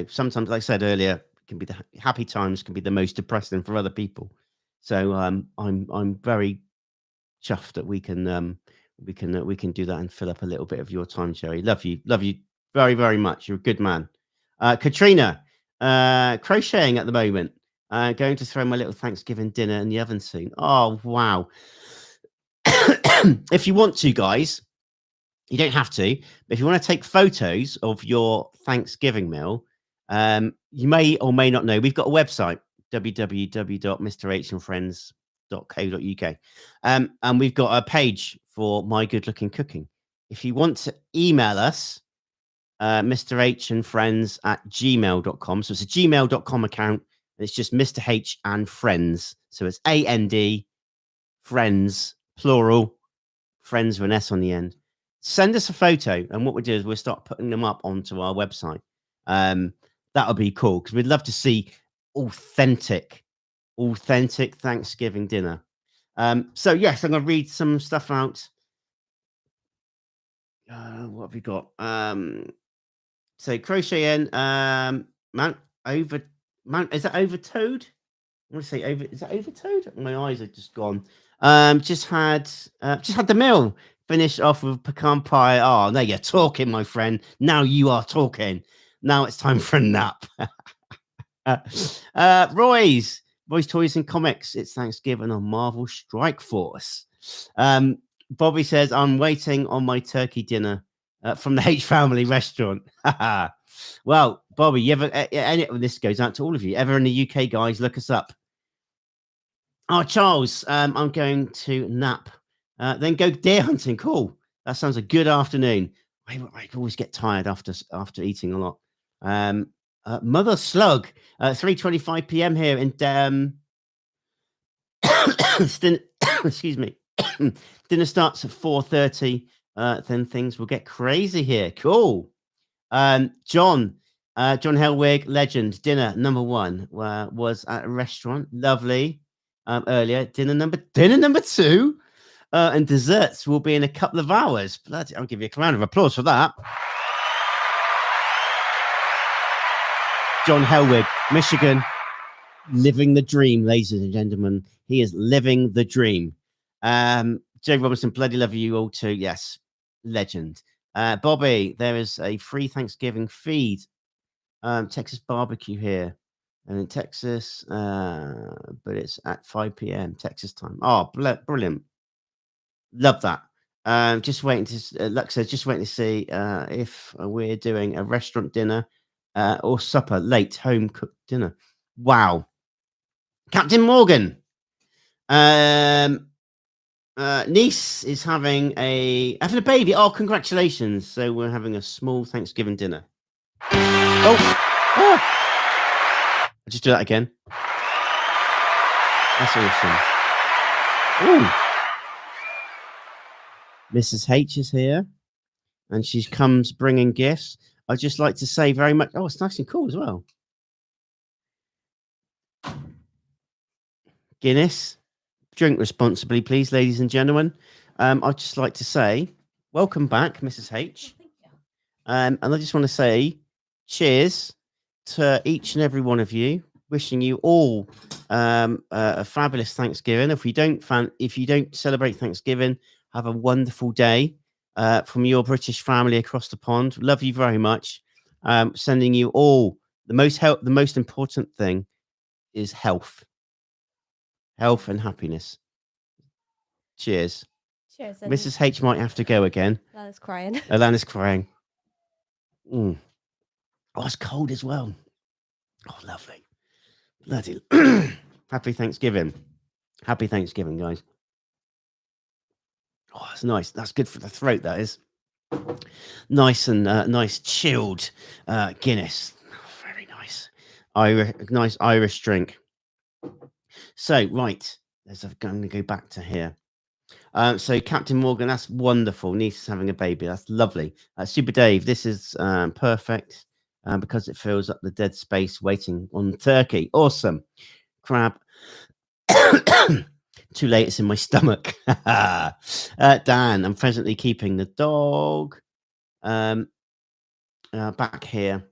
Sometimes, like I said earlier, it can be the happy times can be the most depressing for other people. So I'm very chuffed that we can do that and fill up a little bit of your time, Jerry. Love you very, very much. You're a good man. Katrina, crocheting at the moment. Going to throw my little Thanksgiving dinner in the oven soon. Oh wow. If you want to, guys, you don't have to, but if you want to take photos of your Thanksgiving meal, you may or may not know we've got a website, www.mrhandfriends.co.uk, and we've got a page for My Good Looking Cooking. If you want to email us, mrhandfriends@gmail.com. So it's a gmail.com account, and it's just Mr. H and Friends. So it's AND Friends, plural, Friends with an S on the end. Send us a photo, and what we'll do is we'll start putting them up onto our website. That'll be cool because we'd love to see authentic Thanksgiving dinner. So yes, I'm gonna read some stuff out. What have we got? So crochet in Mount is that Overtoad? I want to say is that Overtoad? My eyes are just gone. Just had the meal. Finished off with pecan pie. Oh, now you're talking, my friend. Now you are talking. Now it's time for a nap. Roy's Toys and Comics. It's Thanksgiving on Marvel Strike Force. Bobby says, I'm waiting on my turkey dinner from the H Family restaurant. Well, Bobby, you ever, this goes out to all of you. Ever in the UK, guys, look us up. Oh, Charles, I'm going to nap. Then go deer hunting. Cool. That sounds a good afternoon. I always get tired after eating a lot. Mother Slug, 3:25 p.m. here in excuse me. Dinner starts at 4:30. Then things will get crazy here. Cool. John Helwig, legend. Dinner number 1 was at a restaurant. Lovely. Earlier. Dinner number 2. And desserts will be in a couple of hours. Bloody, I'll give you a round of applause for that. John Helwig, Michigan, living the dream, ladies and gentlemen. He is living the dream. Joe Robinson, bloody love you all too. Yes, legend. Bobby, there is a free Thanksgiving feed. Texas barbecue here, and in Texas, but it's at 5 p.m. Texas time. Oh, brilliant! Love that. Just waiting to Lux says, just waiting to see if we're doing a restaurant dinner or supper, late home cooked dinner. Wow, Captain Morgan. Niece is having a baby. Oh, congratulations! So we're having a small Thanksgiving dinner. Oh, I'll just do that again. That's awesome. Ooh. Mrs. H is here, and she comes bringing gifts. I'd just like to say very much. Oh, it's nice and cool as well. Guinness, drink responsibly, please, ladies and gentlemen. I'd just like to say, welcome back, Mrs. H. And I just want to say, cheers to each and every one of you. Wishing you all a fabulous Thanksgiving. If you don't celebrate Thanksgiving, have a wonderful day from your British family across the pond. Love you very much. Sending you all the most important thing is health and happiness. Cheers. Cheers. Mrs. H might have to go again. Lana's crying. Alana's crying. Oh, it's cold as well. Oh, lovely. Bloody happy Thanksgiving. Happy Thanksgiving, guys. Oh, that's nice. That's good for the throat, that is. Nice and nice chilled Guinness. Oh, very nice. Nice Irish drink. So, right. I'm going to go back to here. So, Captain Morgan, that's wonderful. Niece is having a baby. That's lovely. Super Dave, this is perfect because it fills up the dead space waiting on the turkey. Awesome. Crab. Too late, it's in my stomach. Dan, I'm presently keeping the dog back here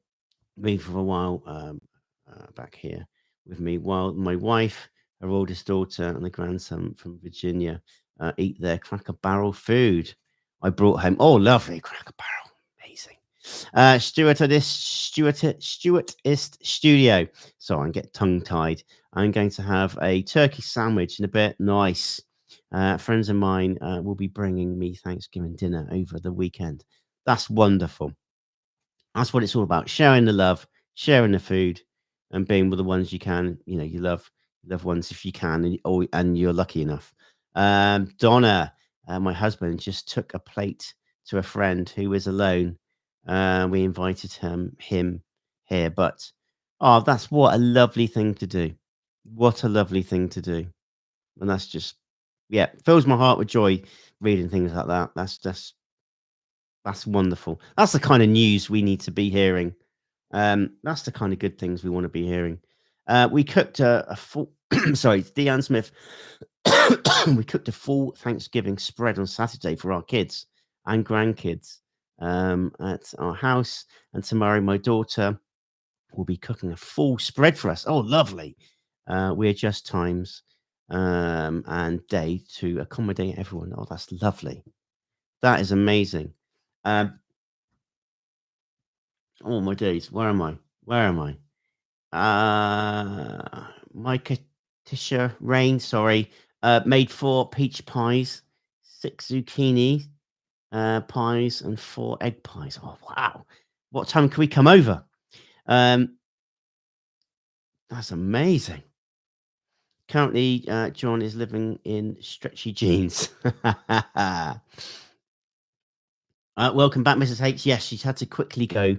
with me for a while. Back here with me while my wife, her oldest daughter, and the grandson from Virginia eat their Cracker Barrel food I brought home. Oh, lovely Cracker Barrel, amazing. Stuartist Studio. Sorry, I get tongue tied. I'm going to have a turkey sandwich in a bit. Nice. Friends of mine will be bringing me Thanksgiving dinner over the weekend. That's wonderful. That's what it's all about. Sharing the love, sharing the food, and being with the ones you can. You know, you love loved ones if you can, and you're lucky enough. Donna, my husband, just took a plate to a friend who is alone. We invited him here, but oh, that's what a lovely thing to do. What a lovely thing to do. And that's just, yeah, fills my heart with joy reading things like that. That's wonderful. That's the kind of news we need to be hearing. That's the kind of good things we want to be hearing. We cooked a full, sorry, Deanne Smith. We cooked a full Thanksgiving spread on Saturday for our kids and grandkids at our house. And tomorrow, my daughter will be cooking a full spread for us. Oh, lovely. We adjust times and day to accommodate everyone. Oh, that's lovely. That is amazing. Oh, my days. Where am I? Micah Tisha Rain, sorry. Made 4 peach pies, 6 zucchini pies, and 4 egg pies. Oh, wow. What time can we come over? That's amazing. Currently, John is living in stretchy jeans. Welcome back, Mrs. H. Yes, she's had to quickly go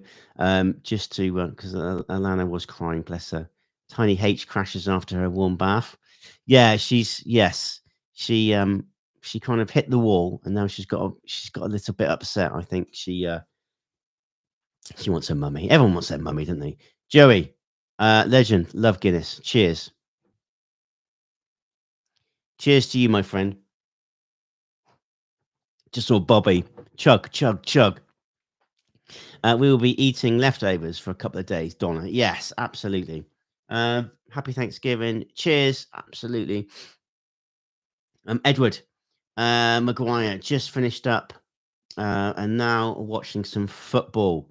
just to because Alana was crying, bless her. Tiny H crashes after her warm bath. Yeah, she kind of hit the wall, and now she's got a little bit upset. I think she wants her mummy. Everyone wants their mummy, don't they? Joey, legend, love Guinness. Cheers. Cheers to you, my friend. Just saw Bobby chug, chug, chug. We will be eating leftovers for a couple of days, Donna. Yes, absolutely. Happy Thanksgiving. Cheers. Absolutely. Edward, Maguire just finished up, and now watching some football.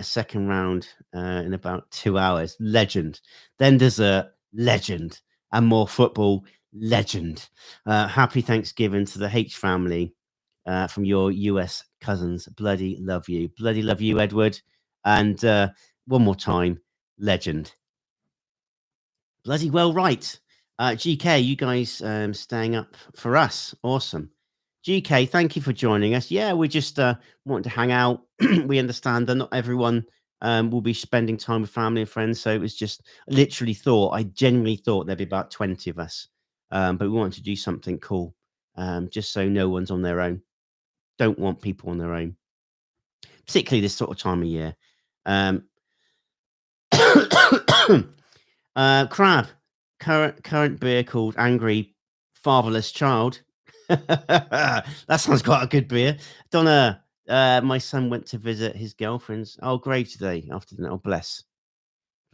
Second round in about 2 hours. Legend. Then dessert. Legend. And more football. Legend. Happy Thanksgiving to the H family from your US cousins. Bloody love you. Bloody love you, Edward. And one more time. Legend. Bloody well right. GK, you guys staying up for us. Awesome. GK, thank you for joining us. Yeah, we just wanting to hang out. We understand that not everyone will be spending time with family and friends. So it was just I genuinely thought there'd be about 20 of us. But we wanted to do something cool, just so no one's on their own. Don't want people on their own, particularly this sort of time of year. Crab, current beer called Angry Fatherless Child. That sounds quite a good beer. Donna, my son went to visit his girlfriend's grave today after dinner. Oh, bless.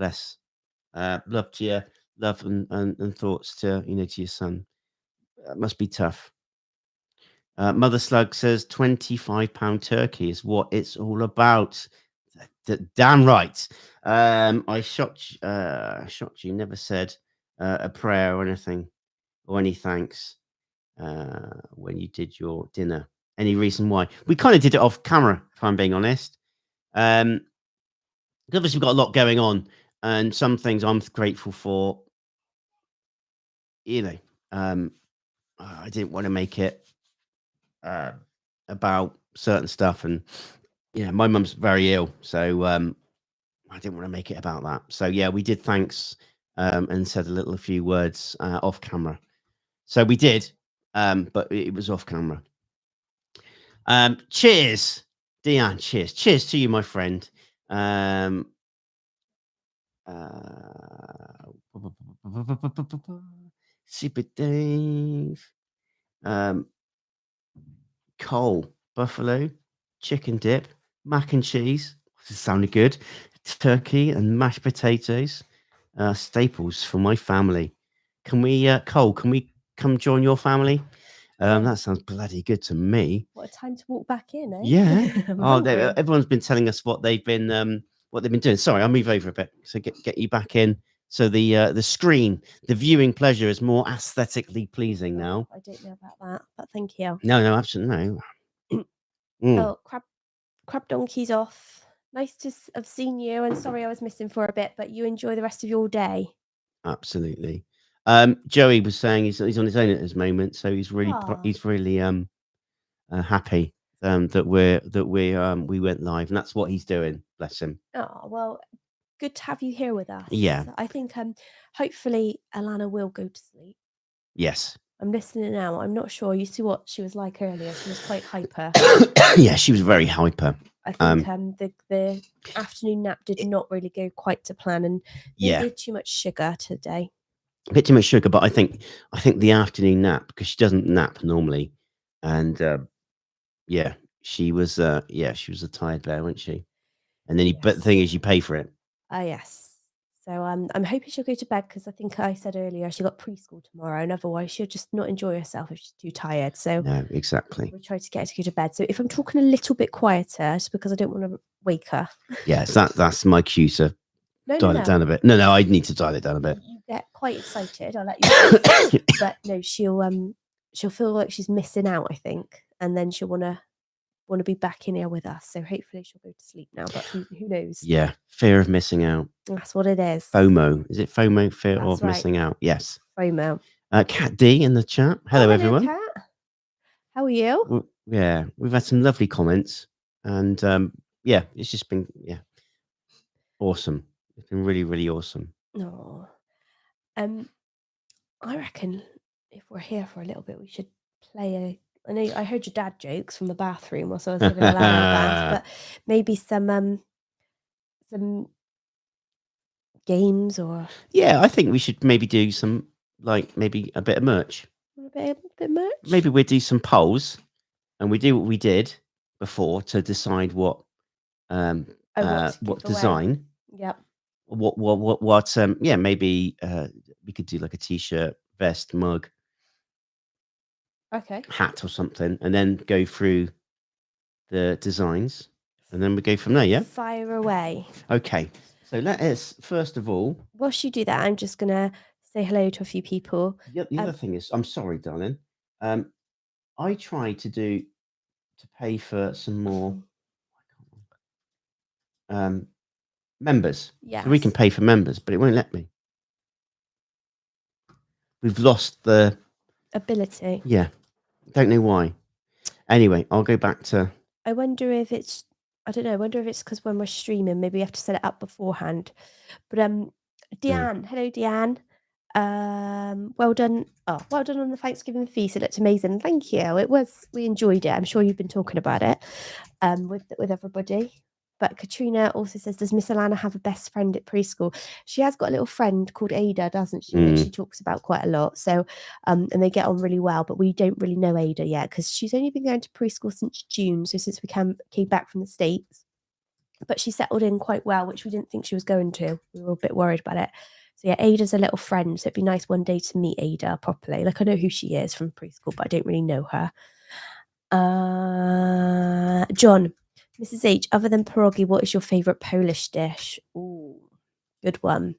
Love to you, love and thoughts to to your son. Must be tough. Mother Slug says £25 turkey is what it's all about. Damn right. I shocked you. Never said a prayer or anything or any thanks when you did your dinner. Any reason why? We kind of did it off camera, if I'm being honest. Obviously, we've got a lot going on, and some things I'm grateful for. I didn't want to make it about certain stuff, and my mum's very ill, so I didn't want to make it about that. So yeah, we did thanks and said a few words off camera. So we did, but it was off camera. Cheers, Dion. Cheers to you, my friend. Super Dave. Cole, buffalo, chicken dip, mac and cheese. This sounded good. Turkey and mashed potatoes. Staples for my family. Can we, Cole? Can we come join your family? That sounds bloody good to me. What a time to walk back in, eh? Yeah. Everyone's been telling us what they've been doing. Sorry, I'll move over a bit so get you back in. So the screen, the viewing pleasure is more aesthetically pleasing now. I don't know about that, but thank you. No, absolutely no. Oh, crab donkey's off. Nice to have seen you, and sorry I was missing for a bit, but you enjoy the rest of your day. Absolutely. Joey was saying he's on his own at this moment, so he's really happy that we went live, and that's what he's doing. Bless him. Oh well, good to have you here with us. Yeah. I think hopefully Alana will go to sleep. Yes. I'm listening now. I'm not sure. You see what she was like earlier. She was quite hyper. Yeah, she was very hyper. I think the afternoon nap did not really go quite to plan, and maybe too much sugar today. A bit too much sugar, but I think the afternoon nap, because she doesn't nap normally, and she was a tired bear, wasn't she? And then but the thing is, you pay for it. Yes. So I'm hoping she'll go to bed, because I think I said earlier she got preschool tomorrow, and otherwise she'll just not enjoy herself if she's too tired. So no, exactly. We'll try to get her to go to bed. So if I'm talking a little bit quieter, it's because I don't want to wake her. Yes, that's my cue to dial it down a bit. No, I need to dial it down a bit. You get quite excited. I'll let you. But no, she'll feel like she's missing out, I think, and then she'll want to be back in here with us. So hopefully she'll go to sleep now, but who knows? Yeah, fear of missing out. That's what it is. FOMO. Is it FOMO? Fear of missing out. Yes. FOMO. Cat D in the chat. Hello, everyone. Cat. How are you? Yeah, we've had some lovely comments, and it's just been awesome. It's been really, really awesome. Oh, I reckon if we're here for a little bit, we should play I know I heard your dad jokes from the bathroom whilst I was giving Alana a bath, but maybe some games or. Yeah, I think we should maybe do some, maybe a bit of merch. A bit of merch? Maybe we'll do some polls, and we do what we did before to decide what design. Yep. What yeah, maybe we could do like a t-shirt, vest, mug. Okay. hat or something, and then go through the designs, and then we go from there. Yeah. Fire away. Okay. So let us first of all. Whilst you do that, I'm just gonna say hello to a few people. The other thing is, I'm sorry, darling. I tried to pay for some more members, so we can Yes. pay for members, but it won't let me. We've lost the Ability. yeah. Don't know why. Anyway, I'll go back to. I wonder if it's, I don't know. I wonder if it's because when we're streaming, maybe we have to set it up beforehand. But Deanne, hello, Deanne. Well done. Oh, well done on the Thanksgiving feast. It looked amazing. Thank you. We enjoyed it. I'm sure you've been talking about it with everybody. But Katrina also says, does Miss Alana have a best friend at preschool? She has got a little friend called Ada, doesn't she? That she talks about quite a lot. So, and they get on really well, but we don't really know Ada yet because she's only been going to preschool since June. So since we came back from the States, but she settled in quite well, which we didn't think she was going to. We were a bit worried about it. So yeah, Ada's a little friend. So it'd be nice one day to meet Ada properly. Like I know who she is from preschool, but I don't really know her. John, Mrs. H, other than pierogi, what is your favourite Polish dish? Ooh, good one.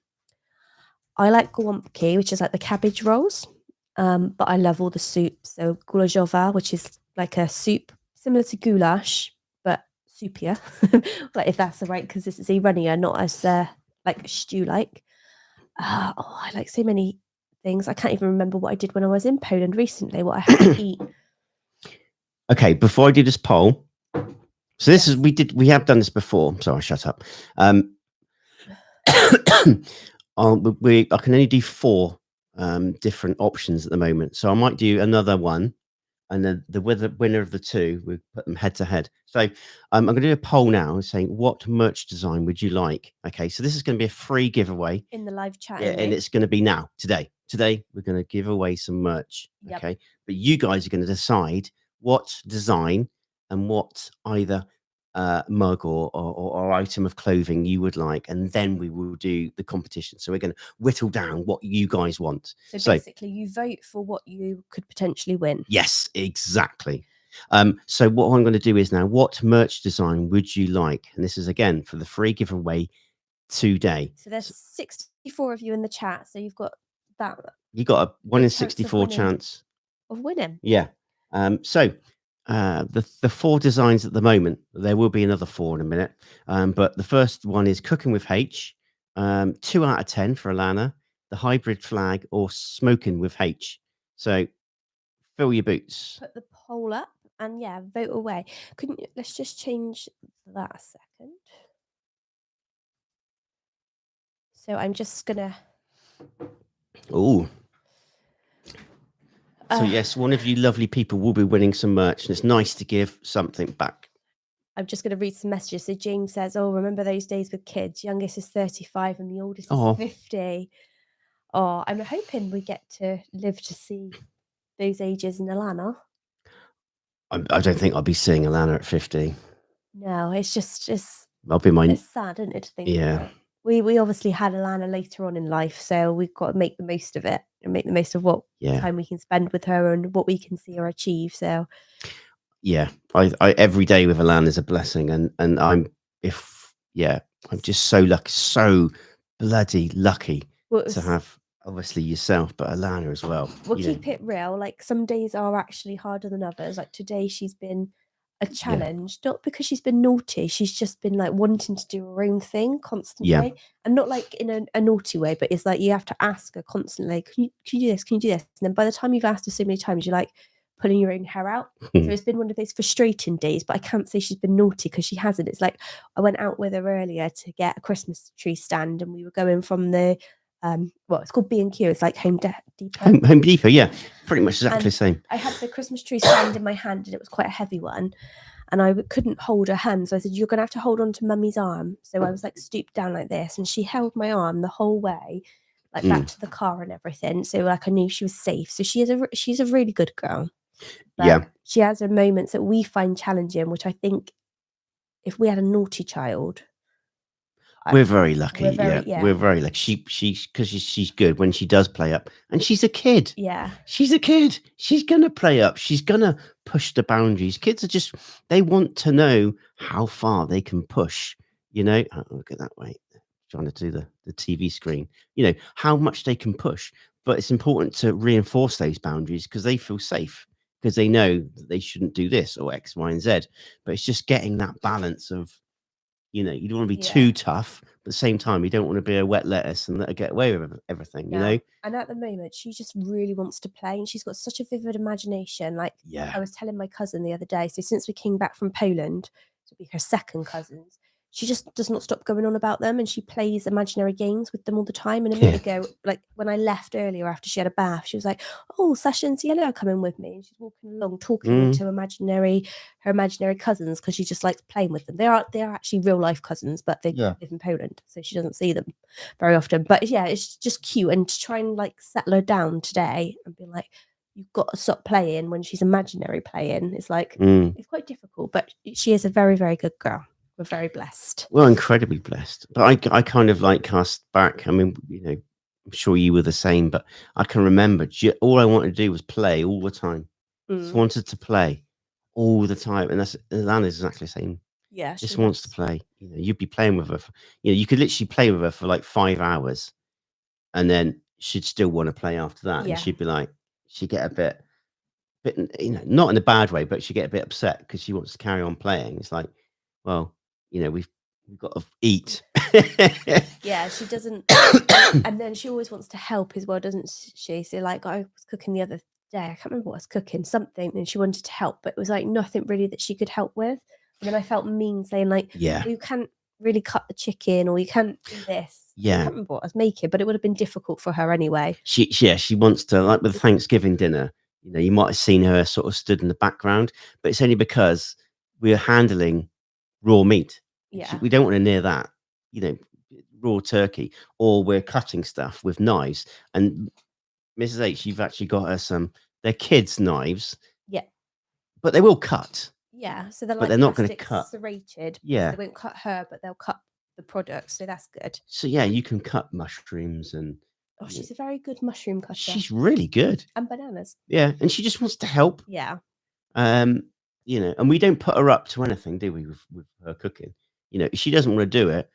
I like gołąbki, which is like the cabbage rolls. But I love all the soups. So gulazowa, which is like a soup similar to goulash, but soupier. Like if that's the right consistency, runnier, not as like stew-like. I like so many things. I can't even remember what I did when I was in Poland recently, what I had to eat. Okay, before I do this poll, so this is we have done this before. Sorry, shut up. I can only do 4 different options at the moment, so I might do another one, and then the winner of the 2, we put them head to head. So I'm going to do a poll now saying, what merch design would you like? Okay, so this is going to be a free giveaway In the live chat, yeah, and it's going to be now today we're going to give away some merch. Yep. Okay, but you guys are going to decide what design and what either mug or item of clothing you would like, and then we will do the competition. So we're going to whittle down what you guys want. So basically you vote for what you could potentially win. Yes, exactly. So what I'm going to do is now, what merch design would you like? And this is again for the free giveaway today. So there's 64 of you in the chat, so you've got that. You got a 1 in chance of 64 winning. chance Of winning. Yeah. So the 4 designs at the moment, there will be another 4 in a minute. But the first one is Cooking with H, 2 out of 10 for Alana, the Hybrid Flag, or Smoking with H. So fill your boots. Put the poll up and yeah, vote away. Couldn't you, let's just change that a second. So I'm just gonna. Oh. So yes, one of you lovely people will be winning some merch, and it's nice to give something back. I'm just going to read some messages. So James says, "Oh, remember those days with kids? Youngest is 35 and the oldest is 50." Oh, I'm hoping we get to live to see those ages in Alana. I don't think I'll be seeing Alana at 50. No, it's just I'll be it's sad, isn't it, to think about. We obviously had Alana later on in life, so we've got to make the most of it and make the most of what time we can spend with her and what we can see her achieve. So yeah, I every day with Alana is a blessing, and I'm just so lucky, so bloody lucky to have obviously yourself, but Alana as well. We'll keep it real. Like some days are actually harder than others. Like today, she's been a challenge, not because she's been naughty. She's just been like wanting to do her own thing constantly, and not like in a naughty way, but it's like you have to ask her constantly, can you do this? Can you do this? And then by the time you've asked her so many times, you're like pulling your own hair out. So it's been one of those frustrating days, but I can't say she's been naughty because she hasn't. It's like I went out with her earlier to get a Christmas tree stand, and we were going from the it's called B&Q. It's like Home Depot. Home Depot, yeah, pretty much exactly the same. I had the Christmas tree stand in my hand, and it was quite a heavy one, and I couldn't hold her hand. So I said, "You're going to have to hold on to Mummy's arm." So I was like stooped down like this, and she held my arm the whole way, like back to the car and everything. So like I knew she was safe. So she's a really good girl. But she has her moments that we find challenging, which I think if we had a naughty child. We're very lucky. we're very- yeah, we're very lucky. She's good when she does play up, and she's a kid. Yeah. She's a kid. She's gonna play up. She's gonna push the boundaries. Kids are just they want to know how far they can push. Oh, look at that way. Trying to do the TV screen. How much they can push. But it's important to reinforce those boundaries because they feel safe because they know that they shouldn't do this or X, Y, and Z. But it's just getting that balance of you don't want to be too tough, but at the same time, you don't want to be a wet lettuce and let her get away with everything, No. And at the moment, she just really wants to play, and she's got such a vivid imagination. Like, Yeah. I was telling my cousin the other day, so since we came back from Poland, to be her second cousins, she just does not stop going on about them, and she plays imaginary games with them all the time. And a minute ago, like when I left earlier after she had a bath, she was like, "Oh, Sasha and Cielo are coming with me," and she's walking along talking to her imaginary cousins because she just likes playing with them. They are actually real life cousins, but they live in Poland, so she doesn't see them very often. But yeah, it's just cute, and to try and like settle her down today and be like, "You've got to stop playing," when she's imaginary playing, it's like it's quite difficult. But she is a very, very good girl. We're very blessed. Well, incredibly blessed. But I kind of like cast back. I mean, I'm sure you were the same, but I can remember all I wanted to do was play all the time. Just wanted to play all the time. And Lana's exactly the same. Yeah. Just wants to play. You'd be playing with her. You could literally play with her for like 5 hours and then she'd still want to play after that. Yeah. And she'd be like, she'd get a bit, not in a bad way, but she'd get a bit upset because she wants to carry on playing. It's like, well, we've got to eat. Yeah, she doesn't. And then she always wants to help as well, doesn't she? So like I was cooking the other day, I can't remember what I was cooking, something, and she wanted to help, but it was like nothing really that she could help with. And then I felt mean saying like, Yeah. you can't really cut the chicken or you can't do this. I Yeah. can't remember what I was making, but it would have been difficult for her anyway. She wants to, like with Thanksgiving dinner, you might have seen her sort of stood in the background, but it's only because we're handling raw meat. Yeah. We don't want to near that, raw turkey, or we're cutting stuff with knives. And Mrs. H, you've actually got her they're kids' knives. Yeah. But they will cut. Yeah. So they're but like they're not going to cut. serrated. Yeah. They won't cut her, but they'll cut the product. So that's good. So yeah, you can cut mushrooms and. Oh, she's a very good mushroom cutter. She's really good. And bananas. Yeah, and she just wants to help. Yeah. And we don't put her up to anything, do we, with her cooking? If she doesn't want to do it,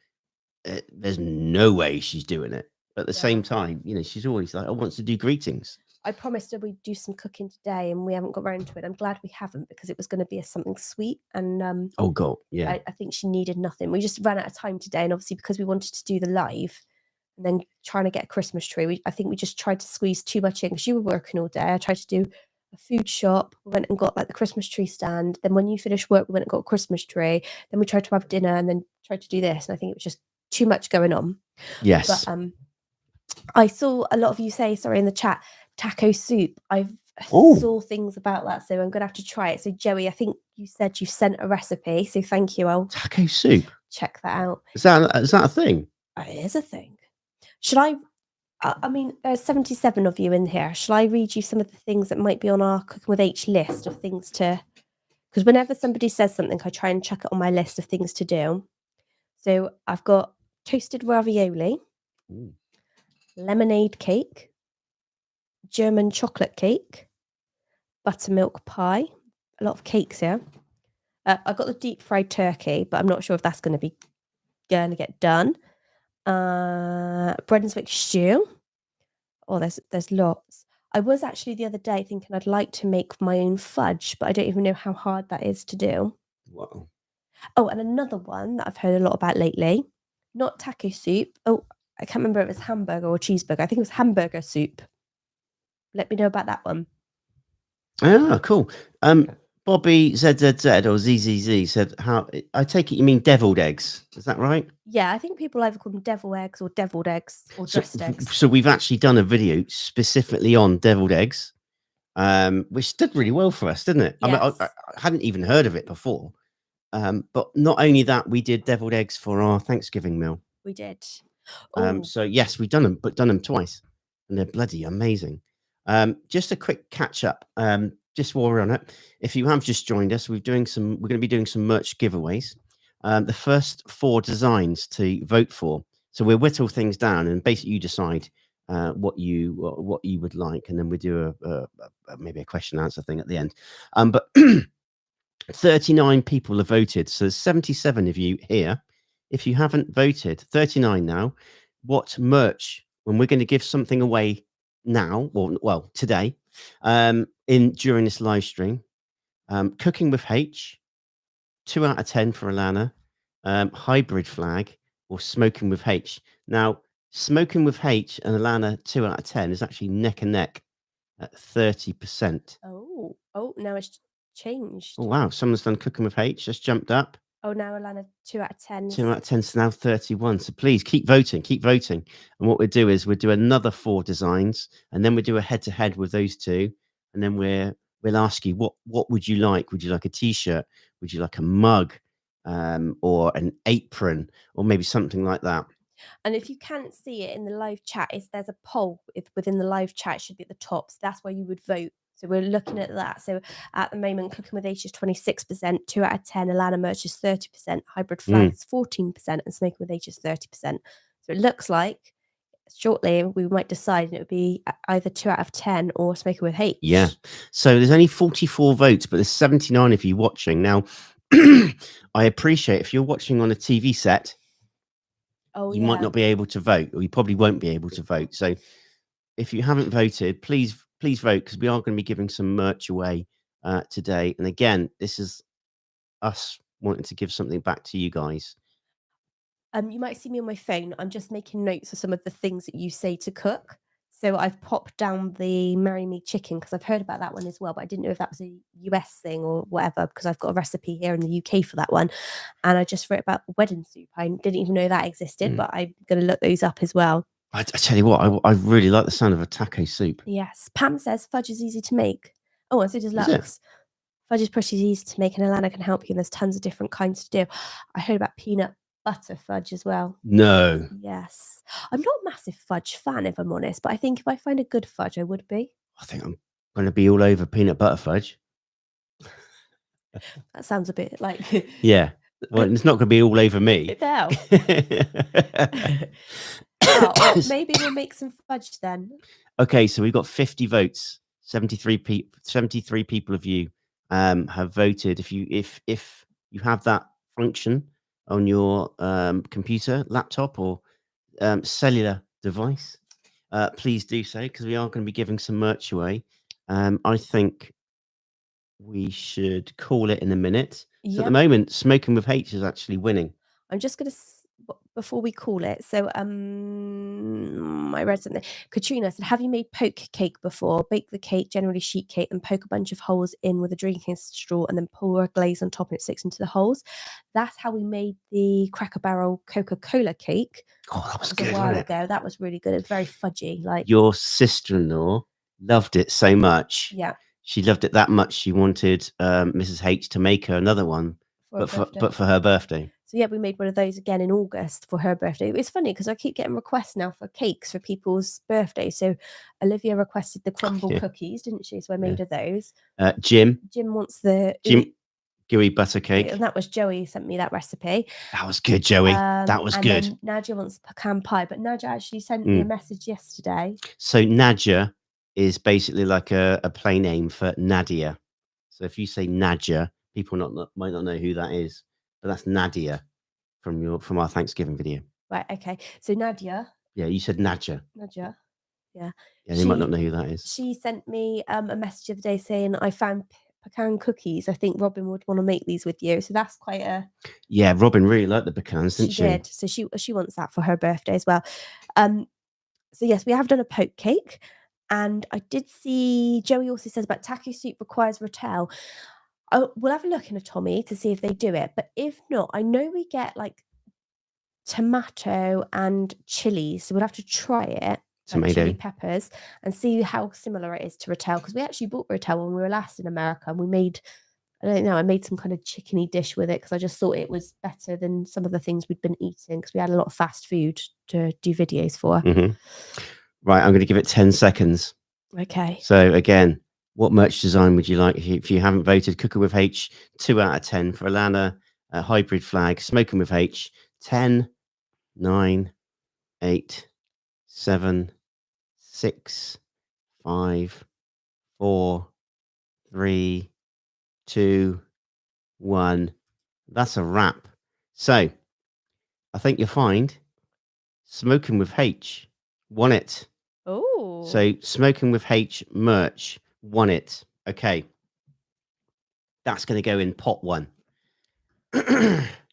there's no way she's doing it. But at the same time, she's always like, I want to do greetings. I promised her we'd do some cooking today, and we haven't got around to it. I'm glad we haven't, because it was going to be something sweet. And oh god, yeah. I think she needed nothing. We just ran out of time today, and obviously because we wanted to do the live and then trying to get a Christmas tree, I think we just tried to squeeze too much in because you were working all day. I tried to do a food shop. We went and got like the Christmas tree stand. Then when you finished work, we went and got a Christmas tree. Then we tried to have dinner and then tried to do this. And I think it was just too much going on. Yes. But I saw a lot of you say, sorry, in the chat, taco soup. Saw things about that, so I'm gonna have to try it. So Joey, I think you said you sent a recipe, so thank you. I'll taco soup. Check that out. Is that a thing? It is a thing. Should I? I mean, there's 77 of you in here. Shall I read you some of the things that might be on our Cooking with H list of things to? Because whenever somebody says something, I try and check it on my list of things to do. So I've got toasted ravioli, lemonade cake, German chocolate cake, buttermilk pie. A lot of cakes here. I've got the deep fried turkey, but I'm not sure if that's going to get done. Brunswick stew. Oh, there's lots. I was actually the other day thinking I'd like to make my own fudge, but I don't even know how hard that is to do. Wow. Oh, and another one that I've heard a lot about lately, not taco soup. Oh, I can't remember if it was hamburger or cheeseburger. I think it was hamburger soup. Let me know about that one. Ah, cool. Bobby ZZZ or ZZZ said, "How? I take it you mean deviled eggs? Is that right?" Yeah, I think people either call them devil eggs or deviled eggs or dressed eggs. So we've actually done a video specifically on deviled eggs, which did really well for us, didn't it? Yes. I mean, I hadn't even heard of it before. But not only that, we did deviled eggs for our Thanksgiving meal. We did. So yes, we've done them twice, and they're bloody amazing. Just a quick catch up. Just while we're on it, if you have just joined us, we're going to be doing some merch giveaways. the first 4 designs to vote for. So we'll whittle things down, and basically you decide what you would like, and then we do maybe a question and answer thing at the end. But 39 people have voted, so there's 77 of you here. If you haven't voted, 39 now. What merch? When we're going to give something away now, or well today, during this live stream, Cooking with H, 2 out of 10 for Alana, Hybrid Flag, or Smoking with H. Now, Smoking with H and Alana 2 out of 10 is actually neck and neck at 30%. Oh, now it's changed. Oh wow, someone's done Cooking with H, just jumped up. Oh, now Alana 2 out of 10. 2 out of 10 is now 31. So please keep voting. And what we'll do is we'll do another 4 designs, and then we'll do a head-to-head with those 2. And then we'll ask you, what would you like? Would you like a T-shirt? Would you like a mug? Or an apron? Or maybe something like that. And if you can't see it in the live chat, there's a poll within the live chat. It should be at the top. So that's where you would vote. So we're looking at that. So at the moment, Cooking with H is 26%, 2 out of 10. Alana merch is 30%, Hybrid Flag is 14%, and Smoking with H is 30%. So it looks like shortly we might decide, and it would be either 2 out of 10 or Smoking with H. Yeah. So there's only 44 votes, but there's 79 of you watching. Now, I appreciate if you're watching on a TV set, you might not be able to vote, or you probably won't be able to vote. So if you haven't voted, please vote, because we are going to be giving some merch away today. And again, this is us wanting to give something back to you guys. You might see me on my phone. I'm just making notes of some of the things that you say to cook. So I've popped down the Marry Me chicken because I've heard about that one as well, but I didn't know if that was a US thing or whatever, because I've got a recipe here in the UK for that one. And I just wrote about wedding soup. I didn't even know that existed, but I'm going to look those up as well. I tell you what, I really like the sound of a taco soup. Yes. Pam says fudge is easy to make. Oh, and so does Lux. Fudge is pretty easy to make, and Alana can help you, and there's tons of different kinds to do. I heard about peanut butter fudge as well. No. Yes. I'm not a massive fudge fan, if I'm honest, but I think if I find a good fudge, I would be. I think I'm going to be all over peanut butter fudge. That sounds a bit like... Yeah. Well, it's not going to be all over me. No. Maybe we'll make some fudge then. Okay, so we've got 50 votes. 73 people of you have voted. If you have that function on your computer, laptop, or cellular device, please do so, because we are going to be giving some merch away. I think we should call it in a minute. So at the moment, Smoking with H is actually winning. I'm just going to, before we call it, so I read something. Katrina said, have you made poke cake before? Bake the cake, generally sheet cake, and poke a bunch of holes in with a drinking straw, and then pour a glaze on top, and it sticks into the holes. That's how we made the Cracker Barrel Coca-Cola cake. Oh, that was good, a while ago. That was really good. It was very fudgy. Like, your sister-in-law loved it so much. Yeah. She loved it that much. She wanted Mrs. H to make her another one, but for her birthday. So yeah, we made one of those again in August for her birthday. It's funny because I keep getting requests now for cakes for people's birthdays. So Olivia requested the crumble cookies, didn't she? So I made her those. Jim wants the gooey butter cake. And that was Joey who sent me that recipe. That was good, Joey. That was good. Then Nadia wants pecan pie, but Nadia actually sent me a message yesterday. So Nadia is basically like a play name for Nadia. So if you say Nadia, people might not know who that is, but that's Nadia from our Thanksgiving video. Right. Okay. So Nadia. Yeah, you said Nadia. Nadia. Yeah. Yeah, they might not know who that is. She sent me a message the other day saying, I found pecan cookies. I think Robin would want to make these with you. So that's quite a... Yeah, Robin really liked the pecans, didn't she? She did. So she wants that for her birthday as well. So yes, we have done a poke cake. And I did see Joey also says about taco soup requires Rotel. We'll have a look in a Tommy to see if they do it. But if not, I know we get like tomato and chilies. So we'll have to try it. Like chili peppers, and see how similar it is to Rotel, because we actually bought Rotel when we were last in America, and we made, I made some kind of chickeny dish with it because I just thought it was better than some of the things we'd been eating, because we had a lot of fast food to do videos for. Right, I'm going to give it 10 seconds. Okay. So again, what merch design would you like? If you haven't voted, Cooker with H, 2 out of 10 for Alana, hybrid flag, smoking with H. 10, 9, 8, 7, 6, 5, 4, 3, 2, 1. That's a wrap. So I think you'll find smoking with H won it. Oh. So smoking with H merch won it. Okay. That's going to go in pot 1.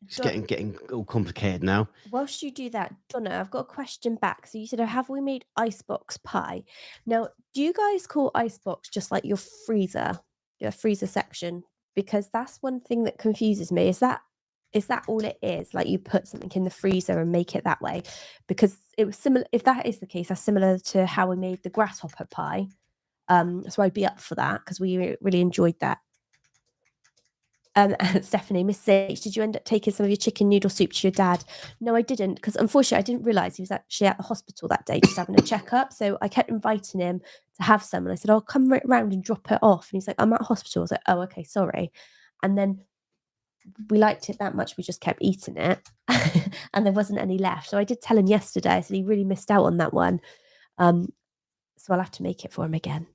It's getting all complicated now. Whilst you do that, Donna, I've got a question back. So you said, have we made icebox pie? Now, do you guys call icebox just like your freezer section? Because that's one thing that confuses me. Is that all it is? Like you put something in the freezer and make it that way? Because it was similar. If that is the case, that's similar to how we made the grasshopper pie. So I'd be up for that because we really enjoyed that. Stephanie, Miss H, did you end up taking some of your chicken noodle soup to your dad? No, I didn't, because unfortunately I didn't realise he was actually at the hospital that day just having a checkup. So I kept inviting him to have some. And I said, I'll come right round and drop it off. And he's like, I'm at hospital. I was like, oh, okay, sorry. And then we liked it that much, we just kept eating it. And there wasn't any left. So I did tell him yesterday, I said he really missed out on that one. So I'll have to make it for him again.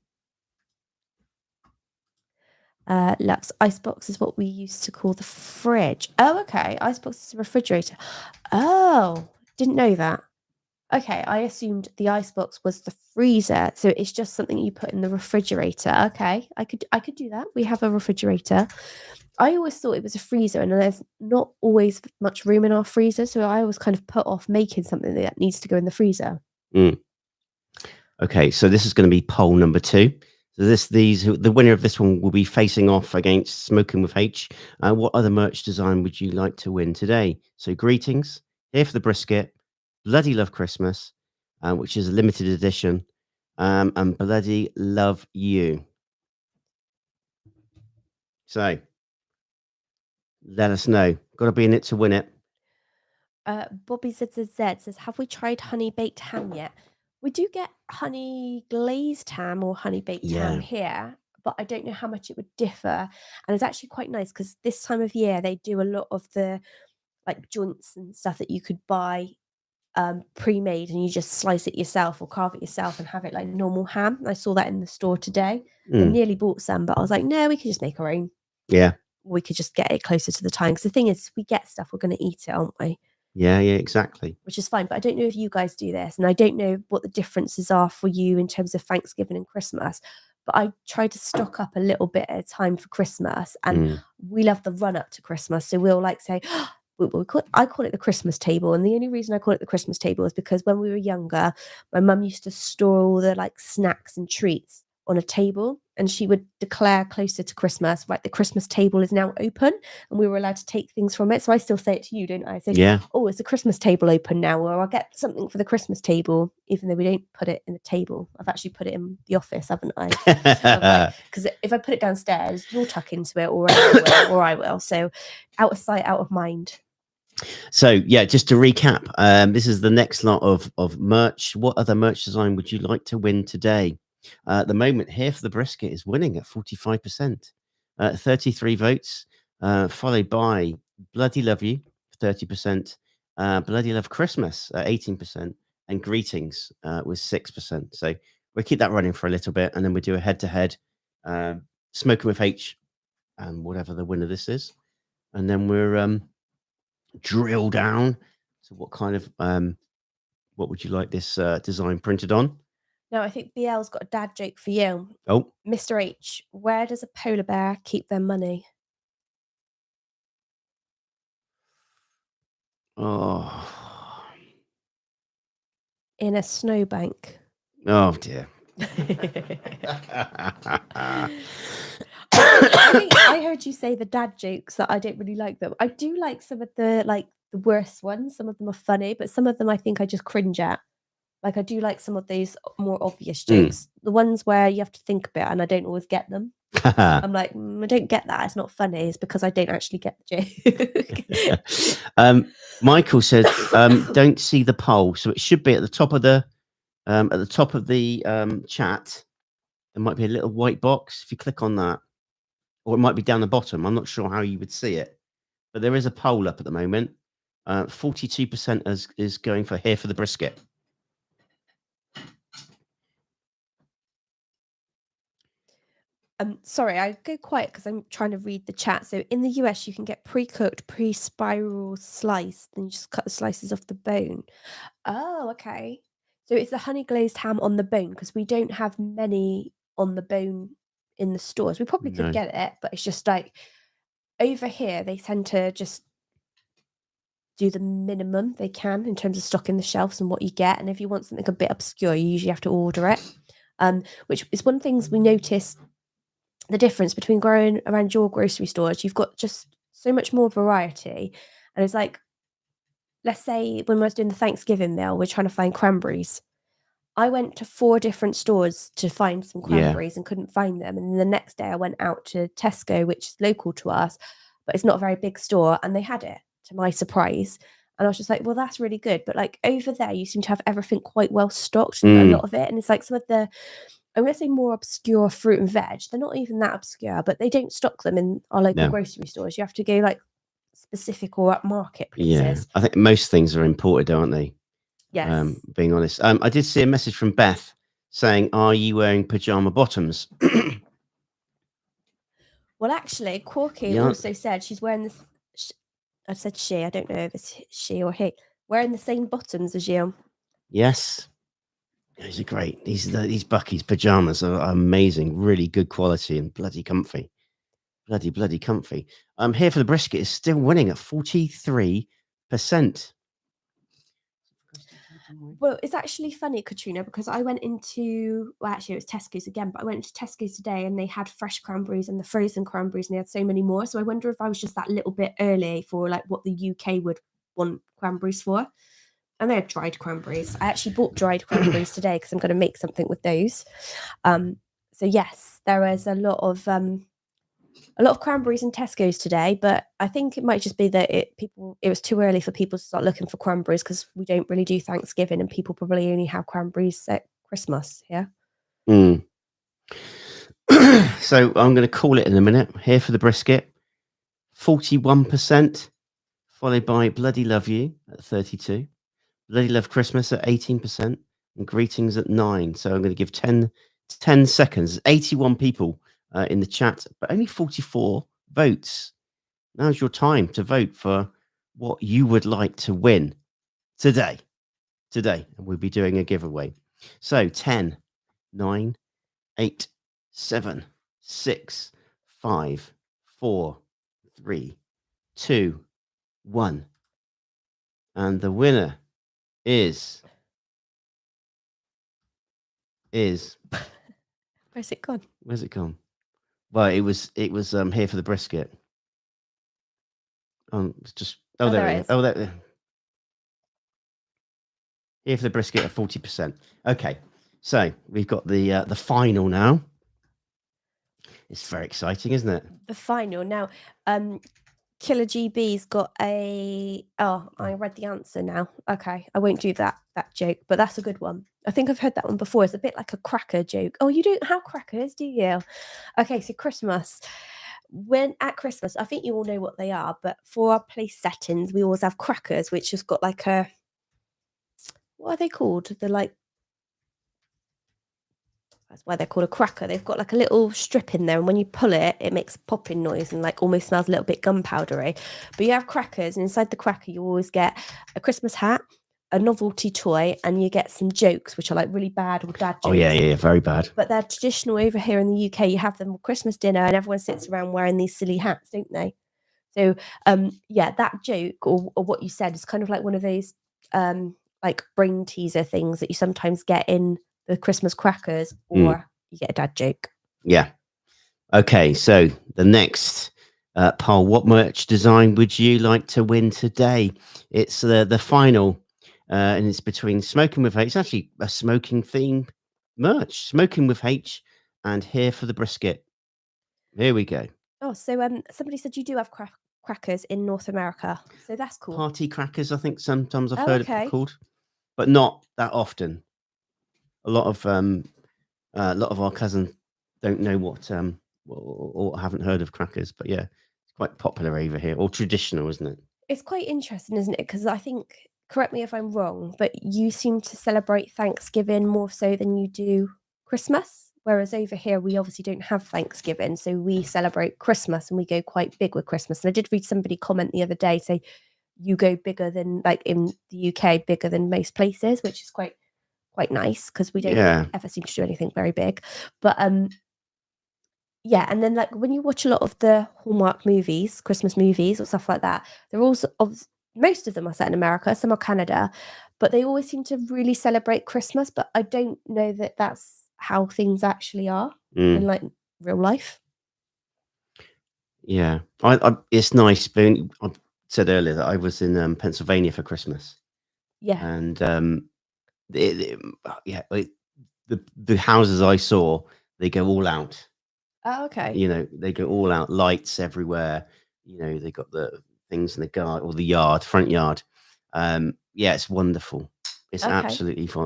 Lux, icebox is what we used to call the fridge. Oh, okay. Icebox is a refrigerator. Oh, didn't know that. Okay, I assumed the icebox was the freezer, so it's just something you put in the refrigerator. Okay, I could do that. We have a refrigerator. I always thought it was a freezer, and there's not always much room in our freezer, so I always kind of put off making something that needs to go in the freezer. Okay, so this is going to be poll number 2. So the winner of this one will be facing off against Smoking with H. What other merch design would you like to win today? So greetings, here for the brisket, bloody love Christmas, which is a limited edition, and bloody love you. So let us know. Got to be in it to win it. Bobby ZZZ says, have we tried honey baked ham yet? We do get honey glazed ham or honey baked ham here, but I don't know how much it would differ. And it's actually quite nice because this time of year they do a lot of the like joints and stuff that you could buy pre-made, and you just slice it yourself or carve it yourself and have it like normal ham. I saw that in the store today. I nearly bought some, but I was like, no, we could just make our own. Yeah. We could just get it closer to the time. Because the thing is, if we get stuff, we're going to eat it, aren't we? Yeah, exactly. Which is fine, but I don't know if you guys do this, and I don't know what the differences are for you in terms of Thanksgiving and Christmas, but I try to stock up a little bit at a time for Christmas, and we love the run up to Christmas. So we'll like say, I call it the Christmas table, and the only reason I call it the Christmas table is because when we were younger, my mum used to store all the like snacks and treats on a table, and she would declare closer to Christmas, right, the Christmas table is now open, and we were allowed to take things from it. So I still say it to you, don't I? I say, oh, is the Christmas table open now? Or I'll get something for the Christmas table, even though we don't put it in the table. I've actually put it in the office, haven't I? Because if I put it downstairs, you'll tuck into it, or I will. So out of sight, out of mind. So yeah, just to recap, this is the next lot of merch. What other merch design would you like to win today? At the moment, here for the brisket is winning at 45%, 33 votes, followed by Bloody Love You, 30%, Bloody Love Christmas, 18%, and Greetings with 6%. So we'll keep that running for a little bit, and then we'll do a head-to-head, Smoking with H, and whatever the winner this is, and then we're drill down to what kind of what would you like this design printed on? No, I think BL's got a dad joke for you. Oh, Mr. H, where does a polar bear keep their money? oh, In a snowbank. oh dear. I think I heard you say the dad jokes that I don't really like them. I do like some of the worst ones. Some of them are funny, but some of them I think I just cringe at. Like I do like some of these more obvious jokes. The ones where you have to think a bit and I don't always get them. I'm like, I don't get that. It's not funny. It's because I don't actually get the joke. Michael said, don't see the poll. So it should be at the top of the chat. There might be a little white box. If you click on that, or it might be down the bottom. I'm not sure how you would see it. but there is a poll up at the moment. 42% is going for here for the brisket. Sorry, I go quiet because I'm trying to read the chat. So in the US, you can get pre-cooked, pre-spiral sliced, and you just cut the slices off the bone. Oh, okay. So it's the honey glazed ham on the bone because we don't have many on the bone in the stores. We probably could No. get it, but it's just like over here, they tend to just do the minimum they can in terms of stocking the shelves and what you get. And if you want something a bit obscure, you usually have to order it. Which is one of the things we noticed the difference between growing around your grocery stores. You've got just so much more variety. And it's like, let's say when I was doing the Thanksgiving meal, we're trying to find cranberries. I went to 4 different stores to find some Yeah. cranberries and couldn't find them. And the next day I went out to Tesco, which is local to us, but it's not a very big store, and they had it, to my surprise. And I was just like, well, that's really good. But like over there, you seem to have everything quite well stocked, a lot of it. And it's like some of the, I'm going to say more obscure fruit and veg. They're not even that obscure, but they don't stock them in our local No. grocery stores. You have to go like specific or upmarket Yeah, places. I think most things are imported, aren't they? Yes. Being honest. I did see a message from Beth saying, "Are you wearing pajama bottoms?" Well, actually, Corky Yeah. also said she's wearing this. I said she. I don't know if it's she or he. Wearing the same bottoms as you. Yes. These are great. These Bucky's pajamas are amazing. Really good quality and bloody comfy. Bloody comfy. Here for the brisket is still winning at 43%. Well, it's actually funny, Katrina, because I went into, well, actually, it was Tesco's again, but I went into Tesco's today and they had fresh cranberries and the frozen cranberries, and they had so many more. So I wonder if I was just that little bit early for like what the UK would want cranberries for. And they had dried cranberries. I actually bought dried cranberries today because I'm going to make something with those. So yes, there is a lot of cranberries in Tesco's today, but I think it might just be that it was too early for people to start looking for cranberries because we don't really do Thanksgiving and people probably only have cranberries at Christmas. Yeah. Mm. So I'm going to call it in a minute. Here for the brisket, 41%, followed by Bloody Love You at 32%, Bloody Love Christmas at 18%, and Greetings at 9%. So I'm going to give 10 seconds. 81 people in the chat, but only 44 votes. Now's your time to vote for what you would like to win today. And we'll be doing a giveaway. So 10, 9, 8, 7, 6, 5, 4, 3, 2, 1. And the winner is Where's it gone? where's it gone? Well, it was here for the brisket. It's just there it is. Oh, there. Here for the brisket at 40%. Okay, so we've got the final now. It's very exciting, isn't it? The final now. Killer GB's got a. Oh, I read the answer now. Okay, I won't do that joke, but that's a good one. I think I've heard that one before. It's a bit like a cracker joke. Oh, you don't have crackers, do you? Okay, so Christmas. When at Christmas, I think you all know what they are, but for our place settings, we always have crackers, which has got like a. What are they called? They're like. That's why they're called a cracker. They've got like a little strip in there, and when you pull it, it makes a popping noise and like almost smells a little bit gunpowdery. But you have crackers, and inside the cracker, you always get a Christmas hat, a novelty toy, and you get some jokes, which are like really bad or dad jokes. Oh yeah, very bad. But they're traditional over here in the UK. You have them at Christmas dinner, and everyone sits around wearing these silly hats, don't they? So, yeah, that joke or what you said is kind of like one of those like brain teaser things that you sometimes get in the Christmas crackers, or you get a dad joke. Yeah. Okay, so the next poll, what merch design would you like to win today? It's the final, and it's between Smoking with H. It's actually a smoking theme merch, Smoking with H, and Here for the Brisket. Here we go. Oh, so somebody said you do have crackers in North America, so that's cool. Party crackers, I think sometimes I've Oh, heard okay. it called, but not that often. A lot of our cousins don't know what or haven't heard of crackers, but yeah, It's quite popular over here, or traditional, isn't it? It's quite interesting, isn't it? Because I think, correct me if I'm wrong, but you seem to celebrate Thanksgiving more so than you do Christmas. Whereas over here, we obviously don't have Thanksgiving. So we celebrate Christmas and we go quite big with Christmas. And I did read somebody comment the other day say you go bigger than, like in the UK, bigger than most places, which is quite nice because we don't ever seem to do anything very big. But yeah, and then like when you watch a lot of the Hallmark movies, Christmas movies or stuff like that, they're also most of them are set in America, some are Canada, but they always seem to really celebrate Christmas. But I don't know that that's how things actually are in like real life. Yeah, it's nice. Being, I said earlier that I was in Pennsylvania for Christmas. Yeah, And the houses I saw, they go all out. oh, okay. You know, they go all out, lights everywhere. You know, they got the things in the garden or the yard, front yard. Yeah, it's wonderful. It's Okay.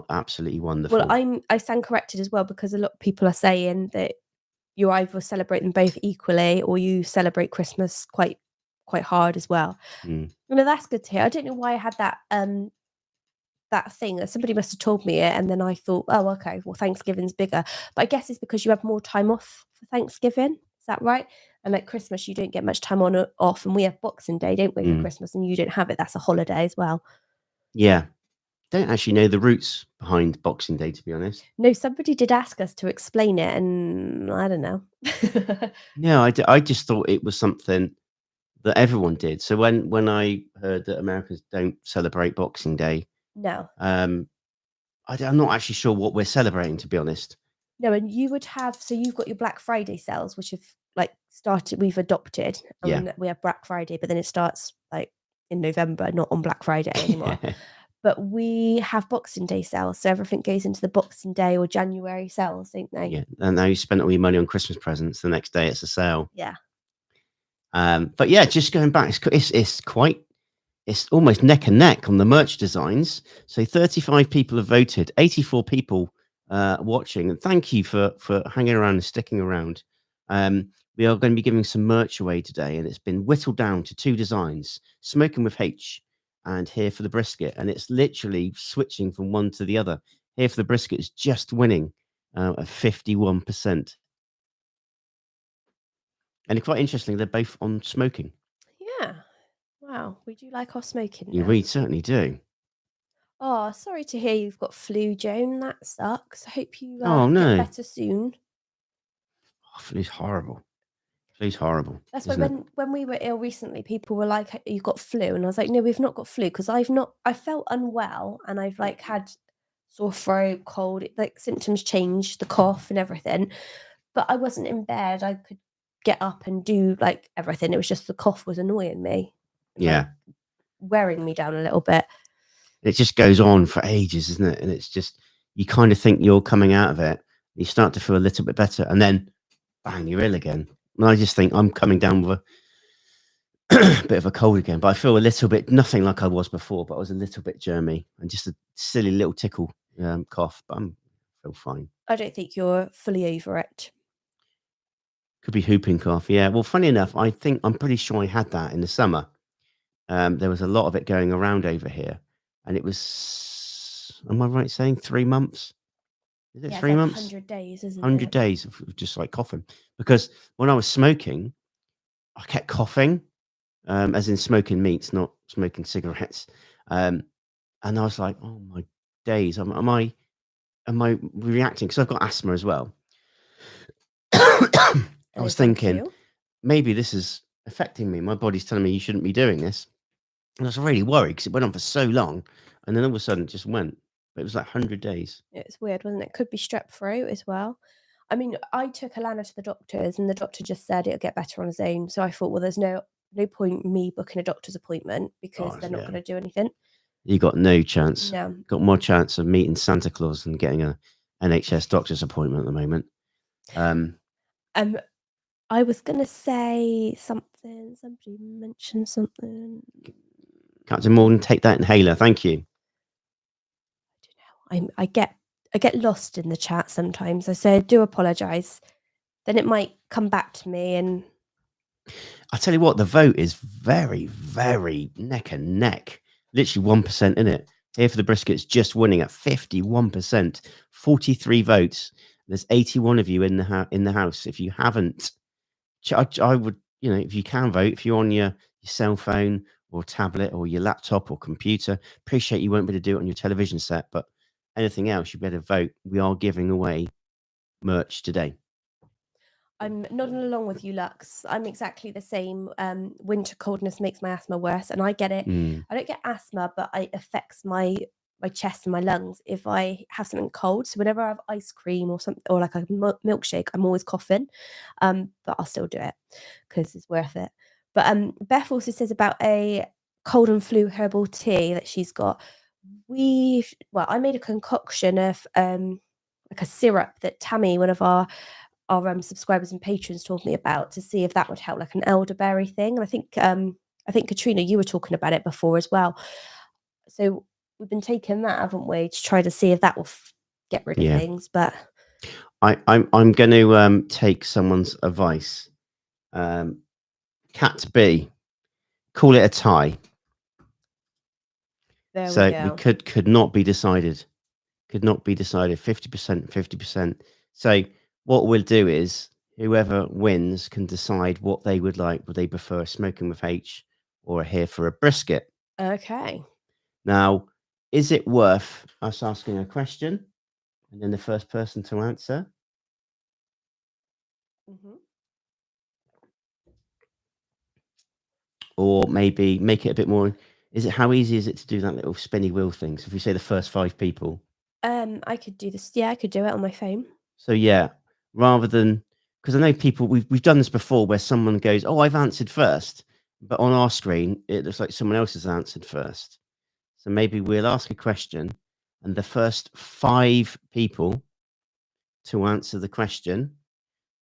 absolutely wonderful. Well, I stand corrected as well because a lot of people are saying that you either celebrate them both equally or you celebrate Christmas quite hard as well. You know, that's good to hear. I don't know why I had that that thing that somebody must have told me it, and then I thought, oh, okay, well, Thanksgiving's bigger. But I guess it's because you have more time off for Thanksgiving. Is that right? And like Christmas, you don't get much time off, and we have Boxing Day, don't we, for Christmas, and you don't have it. That's a holiday as well. Yeah. Don't actually know the roots behind Boxing Day, to be honest. No, somebody did ask us to explain it, and I don't know. No, I just thought it was something that everyone did. So when I heard that Americans don't celebrate Boxing Day, No. I'm not actually sure what we're celebrating, to be honest. No, and you would have, so you've got your Black Friday sales, which have like started, we've adopted, and we have Black Friday, but then it starts like in November, not on Black Friday anymore. But we have Boxing Day sales, so everything goes into the Boxing Day or January sales, don't they? Yeah, and now you spent all your money on Christmas presents. The next day, it's a sale. Yeah. But yeah, just going back, it's almost neck and neck on the merch designs. So 35 people have voted, 84 people watching, and thank you for hanging around and sticking around. We are going to be giving some merch away today, and it's been whittled down to 2 designs: Smoking with H and Here for the Brisket. And it's literally switching from one to the other. Here for the Brisket is just winning at 51%. And it's quite interesting, they're both on smoking. Yeah. Wow. We do like our smoking Yeah, now. we certainly do. Oh, sorry to hear you've got flu, Joan. That sucks. I hope you Oh, no. get better soon. Oh, flu's horrible. Flu's horrible. That's why isn't it? when we were ill recently, people were like, "You got flu," and I was like, "No, we've not got flu because I felt unwell and I've like had sore throat, cold, like symptoms changed, the cough and everything, but I wasn't in bed. I could get up and do like everything. It was just the cough was annoying me, Yeah. like, wearing me down a little bit. It just goes on for ages, isn't it? And it's just, you kind of think you're coming out of it. You start to feel a little bit better, and then bang, you're ill again. And I just think I'm coming down with a bit of a cold again, but I feel a little bit, nothing like I was before, but I was a little bit germy and just a silly little tickle cough, but I feel fine. I don't think you're fully over it. Could be whooping cough. Yeah. Well, funny enough, I'm pretty sure I had that in the summer. There was a lot of it going around over here, and it was, am I right saying 3 months? Is it 3 like months? 100 days, isn't 100 it? days of just like coughing. Because when I was smoking, I kept coughing, as in smoking meats, not smoking cigarettes. And I was like, oh my days, am I reacting? Because I've got asthma as well. I was thinking, maybe this is affecting me. My body's telling me you shouldn't be doing this. And I was really worried because it went on for so long. And then all of a sudden it just went. But it was like 100 days. It's weird, wasn't it? Could be strep throat as well. I mean, I took Alana to the doctors and the doctor just said it'll get better on his own. So I thought, well, there's no point in me booking a doctor's appointment because they're not going to do anything. You got no chance. No. Got more chance of meeting Santa Claus than getting a NHS doctor's appointment at the moment. I was going to say something. Somebody mentioned something. Captain Morgan, take that inhaler. Thank you. I don't know. I get lost in the chat sometimes. I say I do apologise. Then it might come back to me and I tell you what, the vote is very, very neck and neck. Literally 1% in it. Here for the briskets, just winning at 51%, 43 votes. There's 81 of you in the house. If you haven't, I would, if you can vote, if you're on your cell phone or tablet or your laptop or computer, appreciate you won't be able to do it on your television set, but anything else, you better vote. We are giving away merch today. I'm nodding along with you, Lux. I'm exactly the same. Winter coldness makes my asthma worse, and I get it. I don't get asthma, but it affects my chest and my lungs if I have something cold. So whenever I have ice cream or something, or like a milkshake, I'm always coughing. But I'll still do it because it's worth it. But Beth also says about a cold and flu herbal tea that she's got. I made a concoction of like a syrup that Tammy, one of our subscribers and patrons, told me about to see if that would help, like an elderberry thing. And I think Katrina, you were talking about it before as well. So we've been taking that, haven't we, to try to see if that will get rid of things. But I'm going to take someone's advice. Cat B, call it a tie. There so we go. we could not be decided. Could not be decided. 50%, 50%. So what we'll do is whoever wins can decide what they would like. Would they prefer a smoking with H or a here for a brisket? Okay. Now, is it worth us asking a question and then the first person to answer? Or maybe make it a bit more. How easy is it to do that little spinny wheel thing? So if we say the first 5 people. I could do this. Yeah, I could do it on my phone. So yeah, rather than, because I know people, we've done this before where someone goes, "Oh, I've answered first," but on our screen it looks like someone else has answered first. So maybe we'll ask a question, and the first 5 people to answer the question,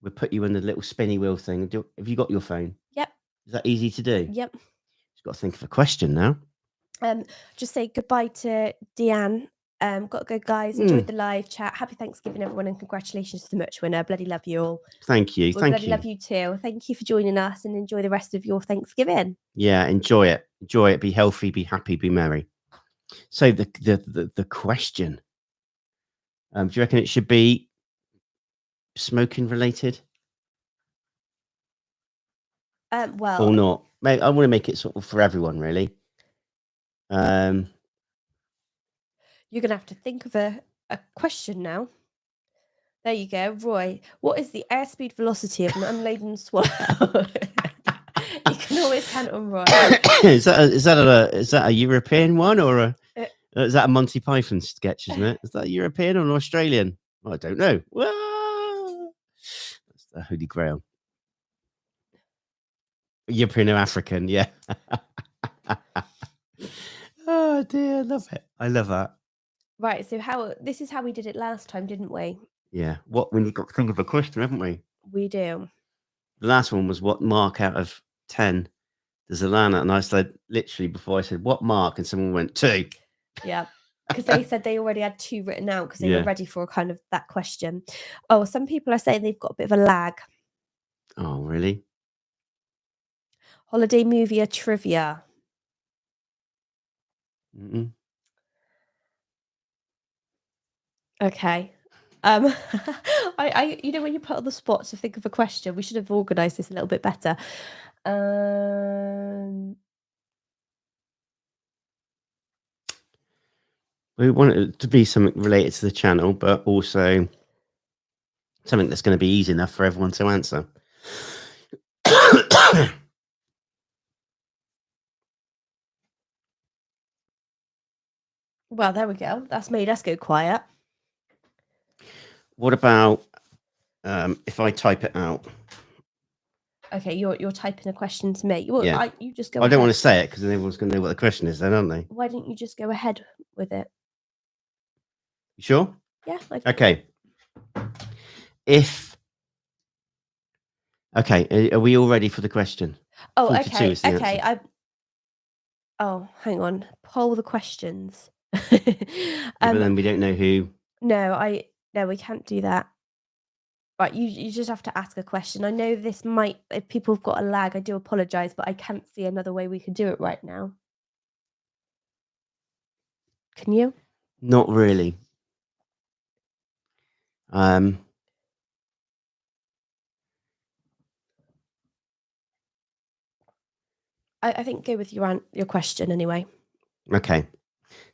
we'll put you in the little spinny wheel thing. Have you got your phone? Yep. Is that easy to do? Yep. You've got to think of a question now. Just say goodbye to Deanne. Got to go, guys. Enjoyed the live chat. Happy Thanksgiving, everyone, and congratulations to the merch winner. Bloody love you all. Thank you. We Thank bloody you. love you too. Thank you for joining us, and enjoy the rest of your Thanksgiving. Yeah, enjoy it. Enjoy it. Be healthy. Be happy. Be merry. So the question. Do you reckon it should be smoking related? Well, Or not? I want to make it sort of for everyone, really. you're gonna have to think of a question now. There you go, Roy. What is the airspeed velocity of an unladen swallow? You can always count on Roy. Is that a European one or is that a Monty Python sketch? Isn't it? Is that European or an Australian? I don't know. That's the Holy Grail. European or African? Yeah. Oh dear, I love it. I love that. Right. So this is how we did it last time, didn't we? Yeah. When you've got to think of a question, haven't we? We do. The last one was what mark out of 10 does Alana? And I said literally before I said what mark, and someone went 2. Yeah. Because they said they already had 2 written out because they were ready for kind of that question. Oh, some people are saying they've got a bit of a lag. Oh, really? Holiday movie or trivia? Mm-mm. Okay. I when you put on the spot to think of a question, we should have organised this a little bit better. We want it to be something related to the channel, but also something that's going to be easy enough for everyone to answer. Well, there we go. That's made us go quiet. What about if I type it out? Okay, you're typing a question to me. Well, Yeah. you just go I ahead. don't want to say it because then everyone's going to know what the question is then, aren't they? Why don't you just go ahead with it? You sure? Yeah. Okay. Okay, are we all ready for the question? Oh, 42 okay. is the Okay. answer. Oh, hang on. Poll the questions. But then we don't know who. No, we can't do that. Right, you just have to ask a question. I know this might, if people have got a lag, I do apologise, but I can't see another way we could do it right now. Can you? Not really. I think go with your question anyway. Okay.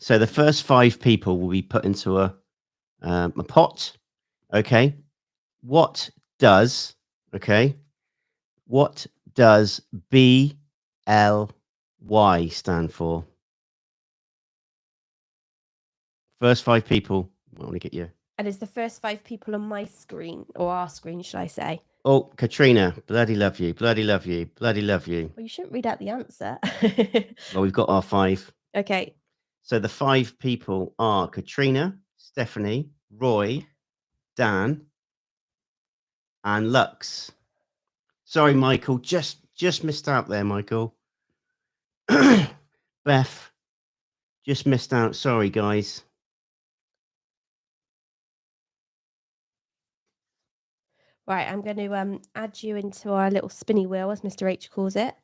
So the first 5 people will be put into a pot. Okay. What does BLY stand for? First 5 people. I want to get you. And it's the first 5 people on my screen, or our screen, should I say? Oh, Katrina, bloody love you, bloody love you, bloody love you. Well, you shouldn't read out the answer. Well, we've got our 5. Okay. So the 5 people are Katrina, Stephanie, Roy, Dan, and Lux. Sorry, Michael, just missed out there, Michael. Beth, just missed out. Sorry, guys. Right, I'm going to add you into our little spinny wheel, as Mr. H calls it.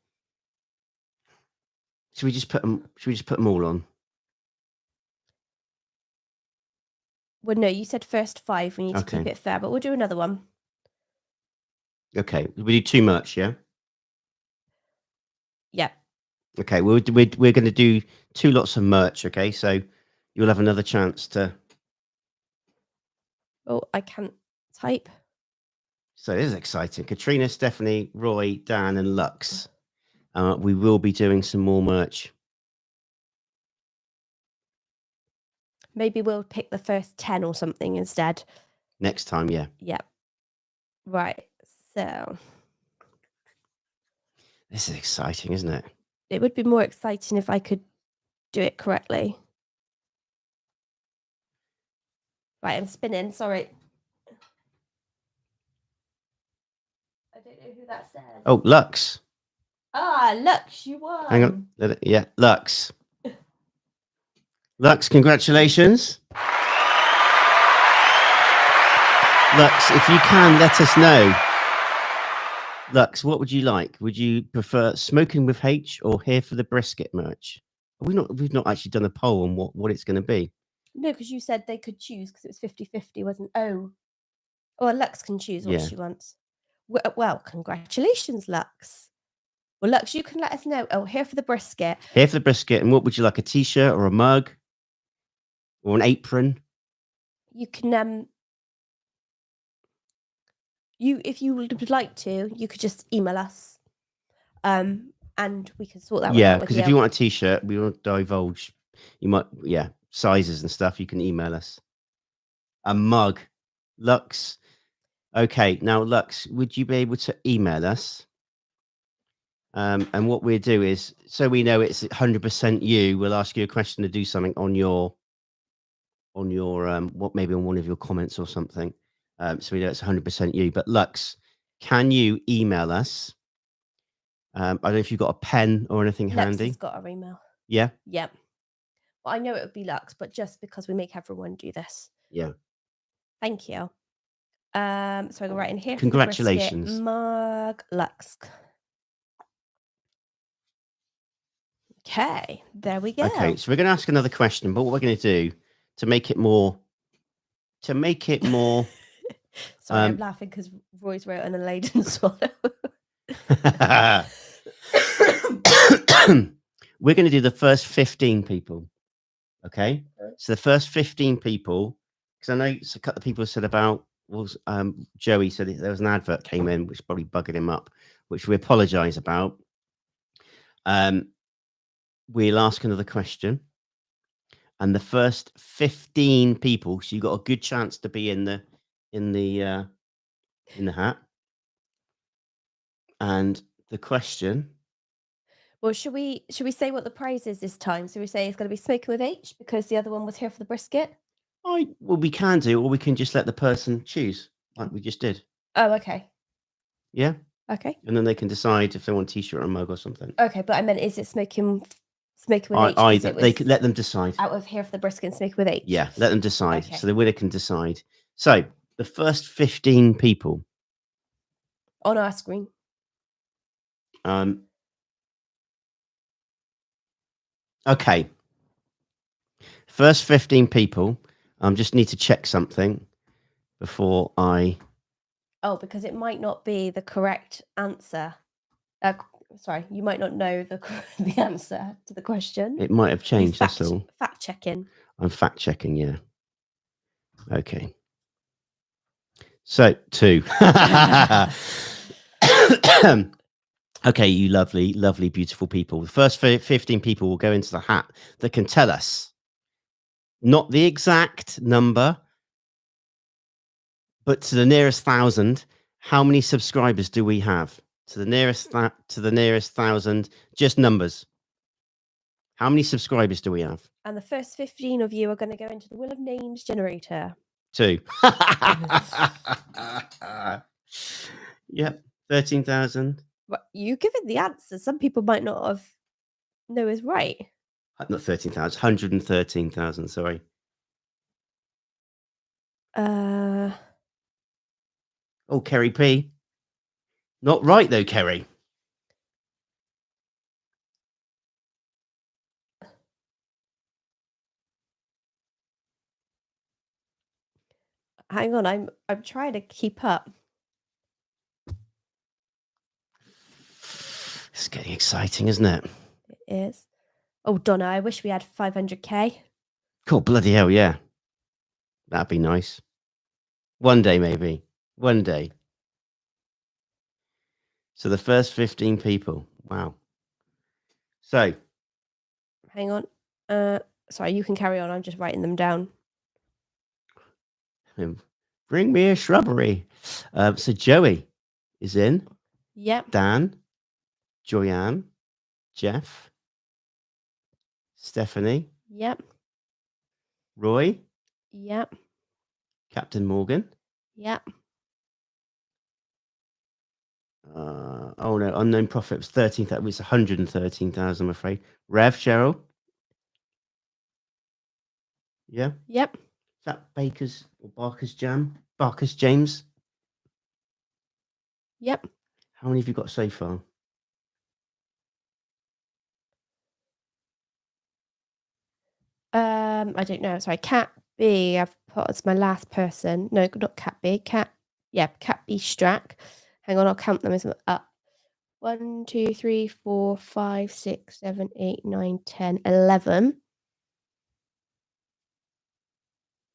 Should we just put them all on? Well, no, you said first 5. We need to keep Okay. it fair, but we'll do another one. Okay. We do too much, yeah? Yeah. Okay. We're going to do 2 lots of merch. Okay, so you'll have another chance to. Oh, I can't type. So this is exciting. Katrina, Stephanie, Roy, Dan, and Lux. We will be doing some more merch. Maybe we'll pick the first 10 or something instead. Next time, yeah. Yeah. Right. So this is exciting, isn't it? It would be more exciting if I could do it correctly. Right, I'm spinning. Sorry. I don't know who that says. Oh, Lux. Ah, Lux, you won. Hang on. Yeah, Lux. Lux, congratulations. Lux, if you can, let us know. Lux, what would you like? Would you prefer Smoking with H or Here for the Brisket merch? We've not actually done a poll on what it's going to be. No, because you said they could choose because it was 50-50, wasn't? Oh, Lux can choose what she wants. Well, congratulations, Lux. Well, Lux, you can let us know. Oh, Here for the Brisket. Here for the Brisket. And what would you like? A t-shirt or a mug or an apron? You can if you would like to, you could just email us. And we can sort that one out. Yeah, because if you want a t-shirt, we want to divulge. You might, sizes and stuff. You can email us. A mug, Lux. Okay, now Lux, would you be able to email us? And what we'll do is, so we know it's 100% you, we'll ask you a question to do something on your maybe on one of your comments or something. So we know it's 100% you. But Lux, can you email us? I don't know if you've got a pen or anything handy. Lux has got our email. Yeah. Yep. Well, I know it would be Lux, but just because we make everyone do this. Yeah. Thank you. So I go right in here. Congratulations. For the mug, Lux. Okay, there we go. Okay, so we're going to ask another question, but what we're going to do to make it more. Sorry, I'm laughing because Roy's wrote an laden swallow. We're going to do the first 15 people. Okay, so the first 15 people, because I know a couple of people said about Joey said there was an advert came in which probably bugged him up, which we apologize about. We'll ask another question, and the first 15 people, so you got a good chance to be in the hat. And the question. Well, should we say what the prize is this time? So we say it's going to be Smoking with H because the other one was Here for the Brisket. Well, we can do, or we can just let the person choose, like we just did. Oh, okay. Yeah. Okay. And then they can decide if they want a t-shirt or a mug or something. Okay, but I meant, is it Smoking with H? Either they could let them decide. Out of Here for the Brisket and Smoking with H. Yeah, let them decide. Okay. So the winner can decide. So The first 15 people. On our screen. Okay. First 15 people. Just need to check something before I... Oh, because it might not be the correct answer. Sorry, you might not know the answer to the question. It might have changed, that's all. Fact checking. I'm fact checking, yeah. Okay. So, 2. Okay, you lovely, lovely, beautiful people. The first 15 people will go into the hat that can tell us not the exact number, but to the nearest 1,000, how many subscribers do we have? To the nearest 1,000, just numbers. How many subscribers do we have? And the first 15 of you are going to go into the Wheel of Names generator. 2. Yep, 13,000. You give it the answer. Some people might not have know is right. Not 13,000, 113,000, sorry. Oh, Kerry P. Not right, though, Kerry. Hang on, I'm trying to keep up. It's getting exciting, isn't it? It is. Oh, Donna, I wish we had 500k. Cool, bloody hell, yeah. That'd be nice. One day, maybe. One day. So the first 15 people. Wow. So. Hang on. Sorry, you can carry on. I'm just writing them down. Bring me a shrubbery. So Joey is in. Yep. Dan. Joyanne. Jeff. Stephanie. Yep. Roy. Yep. Captain Morgan. Yep. Oh no, unknown profit was 13,000. It was 113,000, I'm afraid. Rev, Cheryl. Yeah. Yep. Is that Baker's or Barker's Jam? Barker's James. Yep. How many have you got so far? I don't know. Sorry, Cat B. I've put as my last person. No, not Cat B. Cat B Strack. Hang on, I'll count them as up. 1, 2, 3, 4, 5, 6, 7, 8, 9, 10, 11.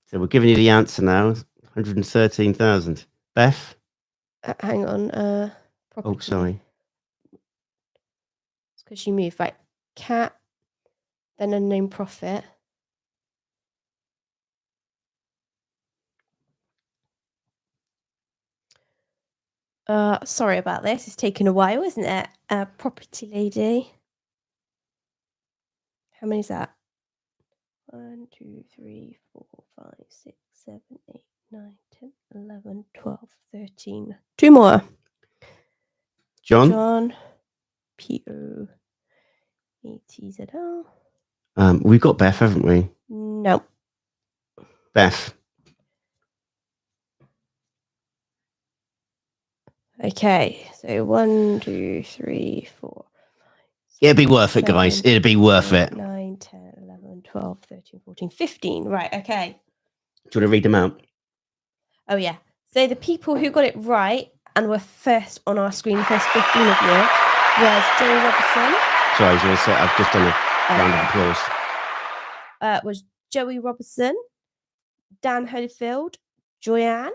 So we're giving you the answer now. 113,000. Beth? Hang on. Oh, sorry. It's because you moved. Right. Cat, then unknown profit. Sorry about this. It's taken a while, isn't it? Property lady. How many is that? 1, 2, 3, 4, 5, 6, 7, 8, 9, 10, 11, 12, 13. 2 more. John. P-O-E-T-Z-L. We've got Beth, haven't we? No. Beth. Okay, so 1, 2, 3, 4. It'd be worth it, guys. It'd be worth it. 9, 10, 11, 12, 13, 14, 15. Right, okay. Do you want to read them out? Oh, yeah. So the people who got it right and were first on our screen, the first 15 of you, was Joey Robertson. Sorry, I've just done a round of applause. Was Joey Robertson, Dan Holyfield, Joyanne,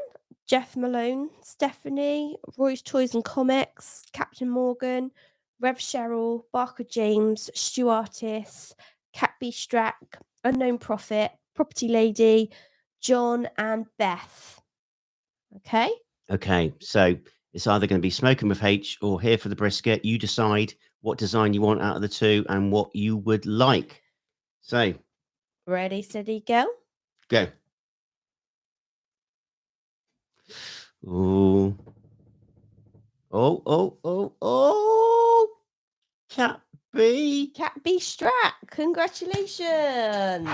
Jeff Malone, Stephanie, Roy's Toys and Comics, Captain Morgan, Rev Cheryl, Barker James, Stu Artis, Cat B Strack, Unknown Profit, Property Lady, John and Beth. Okay? Okay, so it's either going to be Smoking with H or Here for the Brisket. You decide what design you want out of the two and what you would like. So. Ready, steady, go? Go. Ooh. Oh. Cat B. Cat B Strack. Congratulations.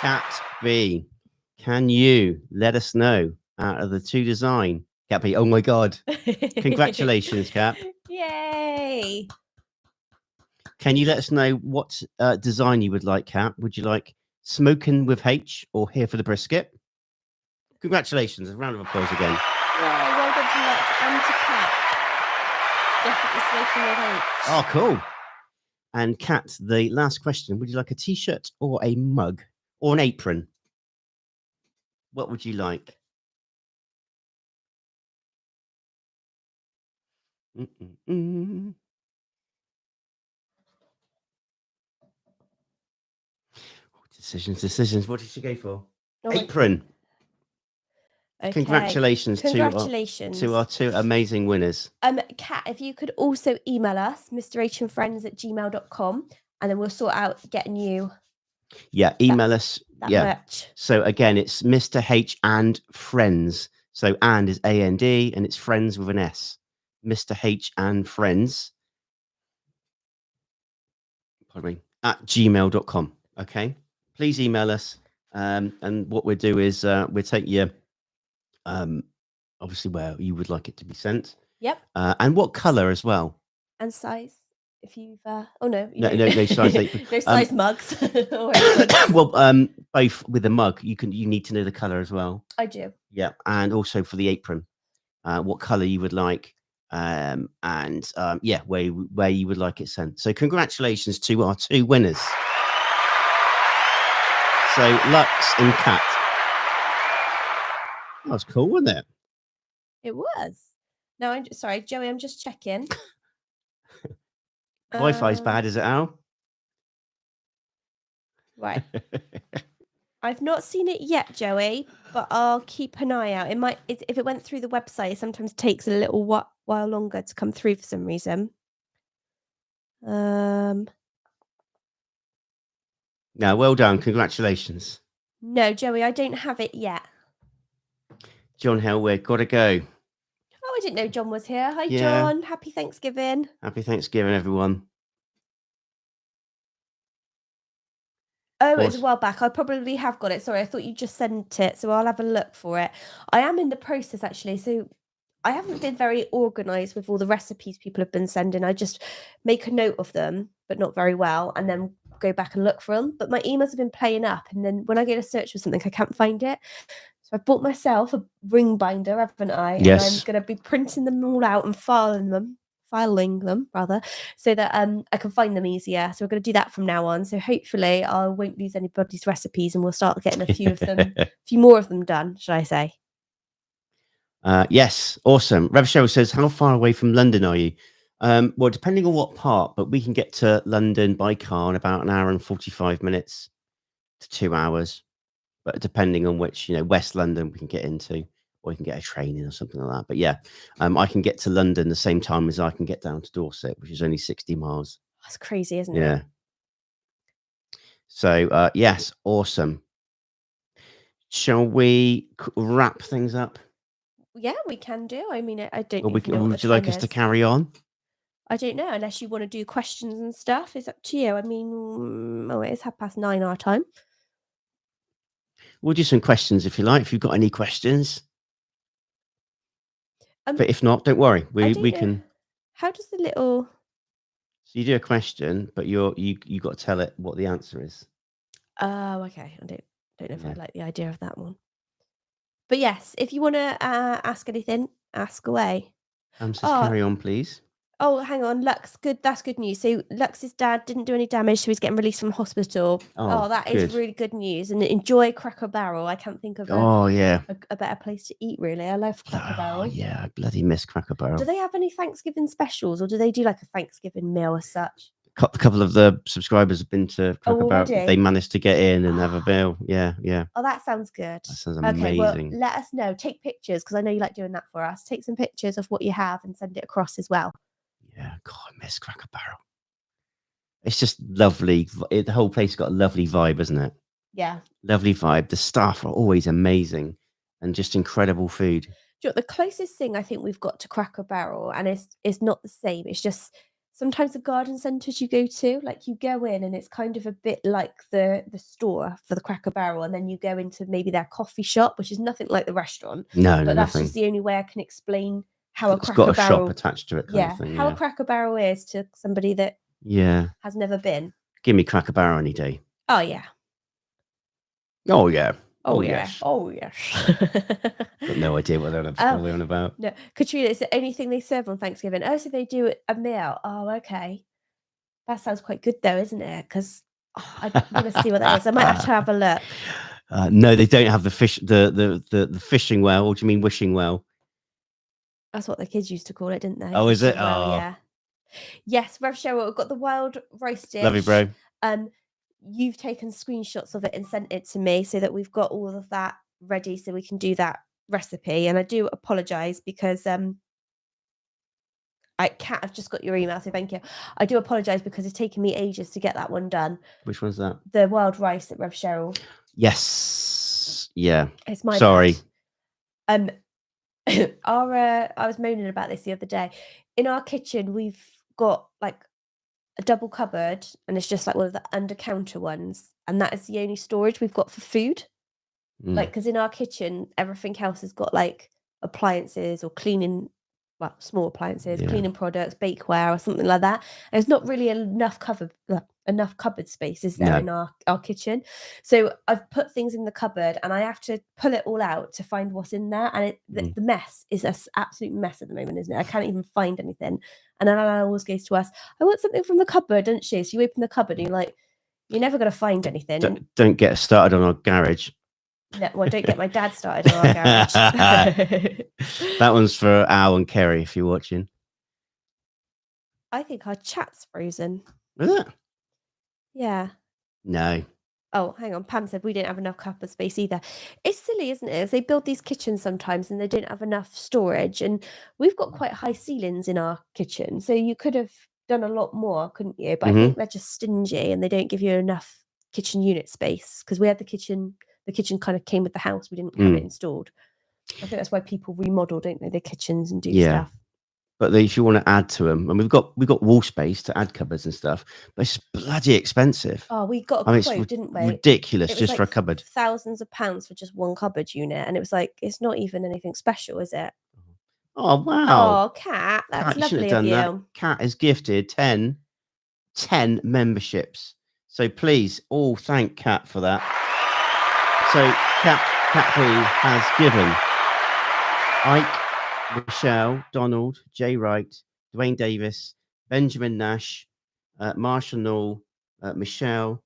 Cat B, can you let us know out of the 2 design? Cat B, oh my God. Congratulations, Cap. Yay. Can you let us know what design you would like, Cap? Would you like smoking with H or here for the brisket? Congratulations. A round of applause again. Yeah, well done to Lex and to Cat. Definitely smoking with H. Oh, cool. And Kat, the last question. Would you like a t-shirt or a mug or an apron? What would you like? Decisions. What did she go for? Oh, Apron. okay. Congratulations to our 2 amazing winners. Kat, if you could also email us, mrhandfriends@gmail.com, and then we'll sort out getting you. Yeah, email us. That Yeah. merch. So again, it's Mr. H and Friends. So and is AND and it's friends with an S. Mr. H and Friends. Pardon me. At gmail.com. Okay. Please email us. And what we'll do is we'll take you obviously where you would like it to be sent. Yep. And what colour as well. And size. If you've oh no, no size. No size mugs. Well, both with a mug, you need to know the colour as well. I do. Yeah, and also for the apron, what colour you would like, and yeah, where you would like it sent. So congratulations to our 2 winners. So Lux and Kat. That was cool, wasn't it? It was. Now I'm sorry, Joey. I'm just checking. Wi-Fi's bad, is it, Al? Right. I've not seen it yet, Joey, but I'll keep an eye out. It might, if it went through the website, it sometimes takes a little while longer to come through for some reason. No, well done. Congratulations. No, Joey, I don't have it yet. John Helwig, gotta go. Oh, I didn't know John was here. Hi, Yeah. John. Happy Thanksgiving. Happy Thanksgiving, everyone. Oh, it was a while back. I probably have got it. Sorry, I thought you just sent it, so I'll have a look for it. I am in the process, actually. So I haven't been very organised with all the recipes people have been sending. I just make a note of them, but not very well, and then go back and look for them. But my emails have been playing up, and then when I go to search for something, I can't find it. So I bought myself a ring binder, haven't I? Yes. And I'm going to be printing them all out and filing them rather, so that I can find them easier. So we're going to do that from now on. So hopefully I won't lose anybody's recipes, and we'll start getting a few of them, a few more of them done, should I say? Yes, awesome. Rev Cheryl says, how far away from London are you? Well, depending on what part, but we can get to London by car in about 1 hour and 45 minutes to 2 hours. But depending on which, West London we can get into, or you can get a train in or something like that. But yeah, I can get to London the same time as I can get down to Dorset, which is only 60 miles. That's crazy, isn't it? Yeah. So, yes, awesome. Shall we wrap things up? Yeah, we can do. I mean, I don't know. Would you like us to carry on? I don't know, unless you want to do questions and stuff. It's up to you. I mean, it is 9:30 our time. We'll do some questions if you like, if you've got any questions. But if not, don't worry. We can. How does the little? So you do a question, but you got to tell it what the answer is. Oh, okay. I don't know if I like the idea of that one. But yes, if you want to ask anything, ask away. Says carry on, please. Oh, hang on, Lux. Good, that's good news. So Lux's dad didn't do any damage, so he's getting released from hospital. Oh, that is really good news. And enjoy Cracker Barrel. I can't think of a better place to eat, really. I love Cracker Barrel. Yeah, I bloody miss Cracker Barrel. Do they have any Thanksgiving specials, or do they do like a Thanksgiving meal as such? A couple of the subscribers have been to Cracker Barrel. Already? They managed to get in and have a meal. Yeah. Oh, that sounds good. That sounds amazing. Okay, well, let us know. Take pictures, because I know you like doing that for us. Take some pictures of what you have and send it across as well. Yeah, God, I miss Cracker Barrel. It's just lovely. The whole place has got a lovely vibe, isn't it? Yeah. Lovely vibe. The staff are always amazing and just incredible food. The closest thing I think we've got to Cracker Barrel, and it's not the same. It's just sometimes the garden centres you go to, like you go in and it's kind of a bit like the store for the Cracker Barrel, and then you go into maybe their coffee shop, which is nothing like the restaurant. No, no, But that's nothing. just the only way I can explain how a It's Cracker got a Barrel, shop attached to it, kind of thing. how a Yeah. Cracker Barrel is to somebody that has never been. Give me Cracker Barrel any day. Oh yeah. Oh yeah. Oh yeah. Yes. Oh yes. Got no idea what they're on about. No, Katrina, it's the only thing they serve on Thanksgiving. Oh, so they do a meal. Oh, okay. That sounds quite good though, isn't it? Because I want to see what that is. I might have to have a look. No, they don't have the fish, the fishing well. What do you mean wishing well? That's what the kids used to call it, didn't they? Oh, is it? Fishing well, Oh. yeah. Yes, Rev Cheryl, we've got the wild rice dish. Love you, bro. You've taken screenshots of it and sent it to me so that we've got all of that ready so we can do that recipe. And I do apologise because I've just got your email, so thank you. I do apologise because it's taken me ages to get that one done. Which one's that? The wild rice at Rev Cheryl. Yes. Yeah. It's my Sorry. bad. I was moaning about this the other day. In our kitchen, we've got like a double cupboard, and it's just like one of the under counter ones, and that is the only storage we've got for food. Like, because in our kitchen, everything else has got like appliances or cleaning, well, small appliances, cleaning products, bakeware, or something like that. And there's not really enough cupboard space, is there, in our kitchen? So I've put things in the cupboard, and I have to pull it all out to find what's in there. And the mess is an absolute mess at the moment, isn't it? I can't even find anything. And then Anna always goes to us, "I want something from the cupboard," doesn't she? So you open the cupboard, and you're like, "You're never going to find anything." Don't get us started on our garage. No, well, don't get my dad started on our garage. That one's for Al and Kerry, if you're watching. I think our chat's frozen. Is it? Yeah. No. Oh, hang on. Pam said we didn't have enough cupboard space either. It's silly, isn't it? They build these kitchens sometimes and they don't have enough storage. And we've got quite high ceilings in our kitchen. So you could have done a lot more, couldn't you? But I think they're just stingy and they don't give you enough kitchen unit space, because we had the kitchen kind of came with the house. We didn't have it installed. I think that's why people remodel, don't they, their kitchens and do stuff. But if you want to add to them, and we've got wall space to add cupboards and stuff, but it's bloody expensive. Oh, we got a quote, didn't we? Ridiculous, just for a cupboard. Thousands of pounds for just one cupboard unit, and it was like, it's not even anything special, is it? Oh wow! Oh, Kat, that's Kat, lovely of you. That. Kat has gifted 10 memberships, so please all thank Kat for that. So Kat B has given Ike, Michelle, Donald, Jay Wright, Dwayne Davis, Benjamin Nash, Marshall Knoll, Michelle.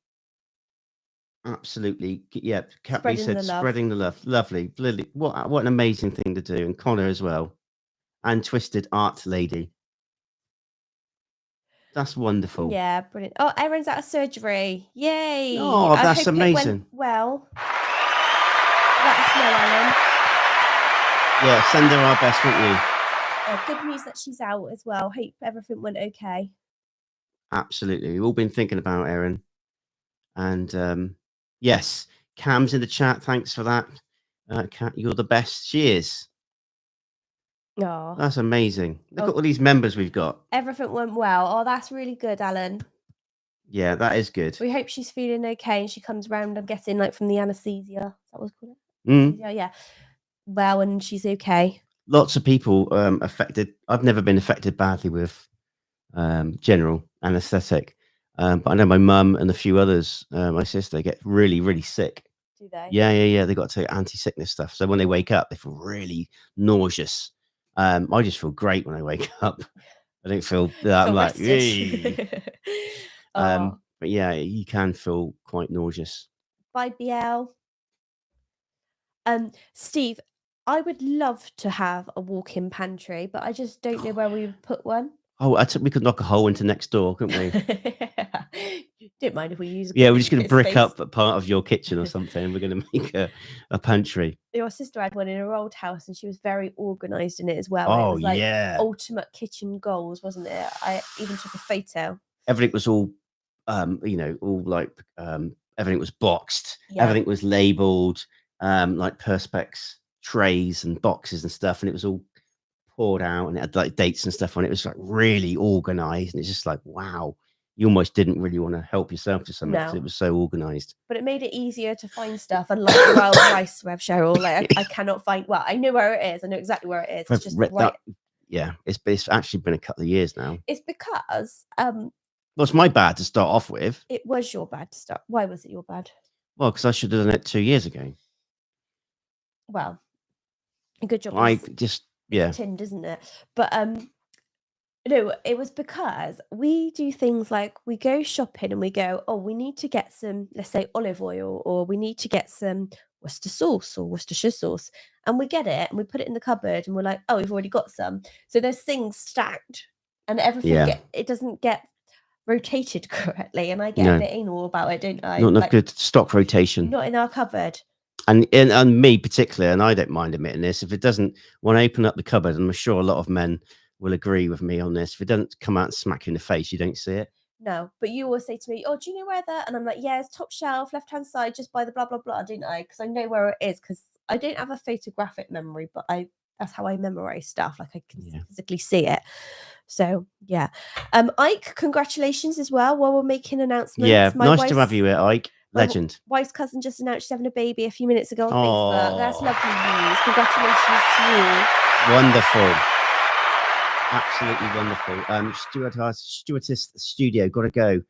Absolutely, yeah. Kat B said spreading the love. Lovely, Lily. What an amazing thing to do, and Connor as well, and Twisted Art Lady. That's wonderful. Yeah, brilliant. Oh, Erin's out of surgery. Yay! Oh, that's amazing. It went well. Let us know, Erin. Yeah, send her our best, won't you? Good news that she's out as well. Hope everything went okay. Absolutely. We've all been thinking about Erin. And yes, Cam's in the chat. Thanks for that. Kat, you're the best. She is. Oh, that's amazing. Look at all these members we've got. Everything went well. Oh, that's really good, Alan. Yeah, that is good. We hope she's feeling okay and she comes round, I'm guessing, like from the anaesthesia. Is that what it's called? Yeah. Well, and she's okay. Lots of people affected. I've never been affected badly with general anaesthetic, but I know my mum and a few others, my sister, get really, really sick. Do they? Yeah. They got to take anti-sickness stuff. So when they wake up, they feel really nauseous. I just feel great when I wake up. I don't feel that. I'm like, but yeah, you can feel quite nauseous. Bye, BL. Steve, I would love to have a walk-in pantry, but I just don't know where we would put one. Oh, we could knock a hole into next door, couldn't we? Don't mind if we use. Yeah, we're just going to brick up a part of your kitchen or something. We're going to make a pantry. Your sister had one in her old house, and she was very organised in it as well. Oh, it was like ultimate kitchen goals, wasn't it? I even took a photo. Everything was all, all like everything was boxed. Yeah. Everything was labelled, like perspex trays and boxes and stuff, and it was all poured out, and it had like dates and stuff on it. It was like really organized, and it's just like, wow, you almost didn't really want to help yourself to something because No. it was so organized. But it made it easier to find stuff. Unlike the Wild Rice web, Cheryl, like I cannot find. Well, I know where it is. I know exactly where it is. It's just right. Yeah, it's actually been a couple of years now. It's because well, it's my bad to start off with. It was your bad to start. Why was it your bad? Well, because I should have done it 2 years ago. Well, a good job. I just tinned, isn't it? But no, it was because we do things like we go shopping and we go, oh, we need to get some, let's say, olive oil, or we need to get some Worcester sauce or Worcestershire sauce, and we get it and we put it in the cupboard and we're like, oh, we've already got some. So there's things stacked and everything it doesn't get rotated correctly, and I get a bit anal about it, don't I? Not enough good stock rotation. Not in our cupboard. And me particularly, and I don't mind admitting this, if it doesn't, when I open up the cupboard, and I'm sure a lot of men will agree with me on this, if it doesn't come out and smack you in the face, you don't see it. No, but you always say to me, oh, do you know where that? And I'm like, yeah, it's top shelf, left-hand side, just by the blah, blah, blah, don't I? Because I know where it is, because I don't have a photographic memory, but that's how I memorize stuff. Like I can physically see it. So yeah. Ike, congratulations as well while we're making announcements. Yeah, nice to have you here, Ike. Legend. My wife's cousin just announced she's having a baby a few minutes ago on Facebook. That's lovely news. Congratulations to you. Wonderful. Absolutely wonderful. Stewardess studio, gotta go.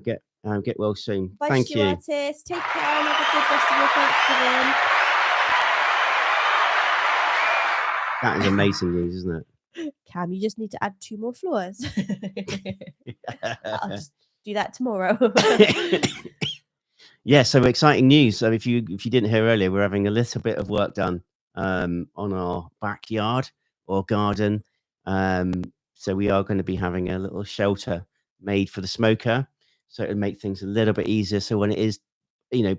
Get well soon. Bye, Thank you. Stewardess. Take care and have a good rest of your Thanksgiving. That is amazing news, isn't it? Cam, you just need to add 2 more floors. I'll just do that tomorrow. Yeah, so exciting news. So if you didn't hear earlier, we're having a little bit of work done on our backyard or garden. So we are going to be having a little shelter made for the smoker, so it'll make things a little bit easier. So when it is,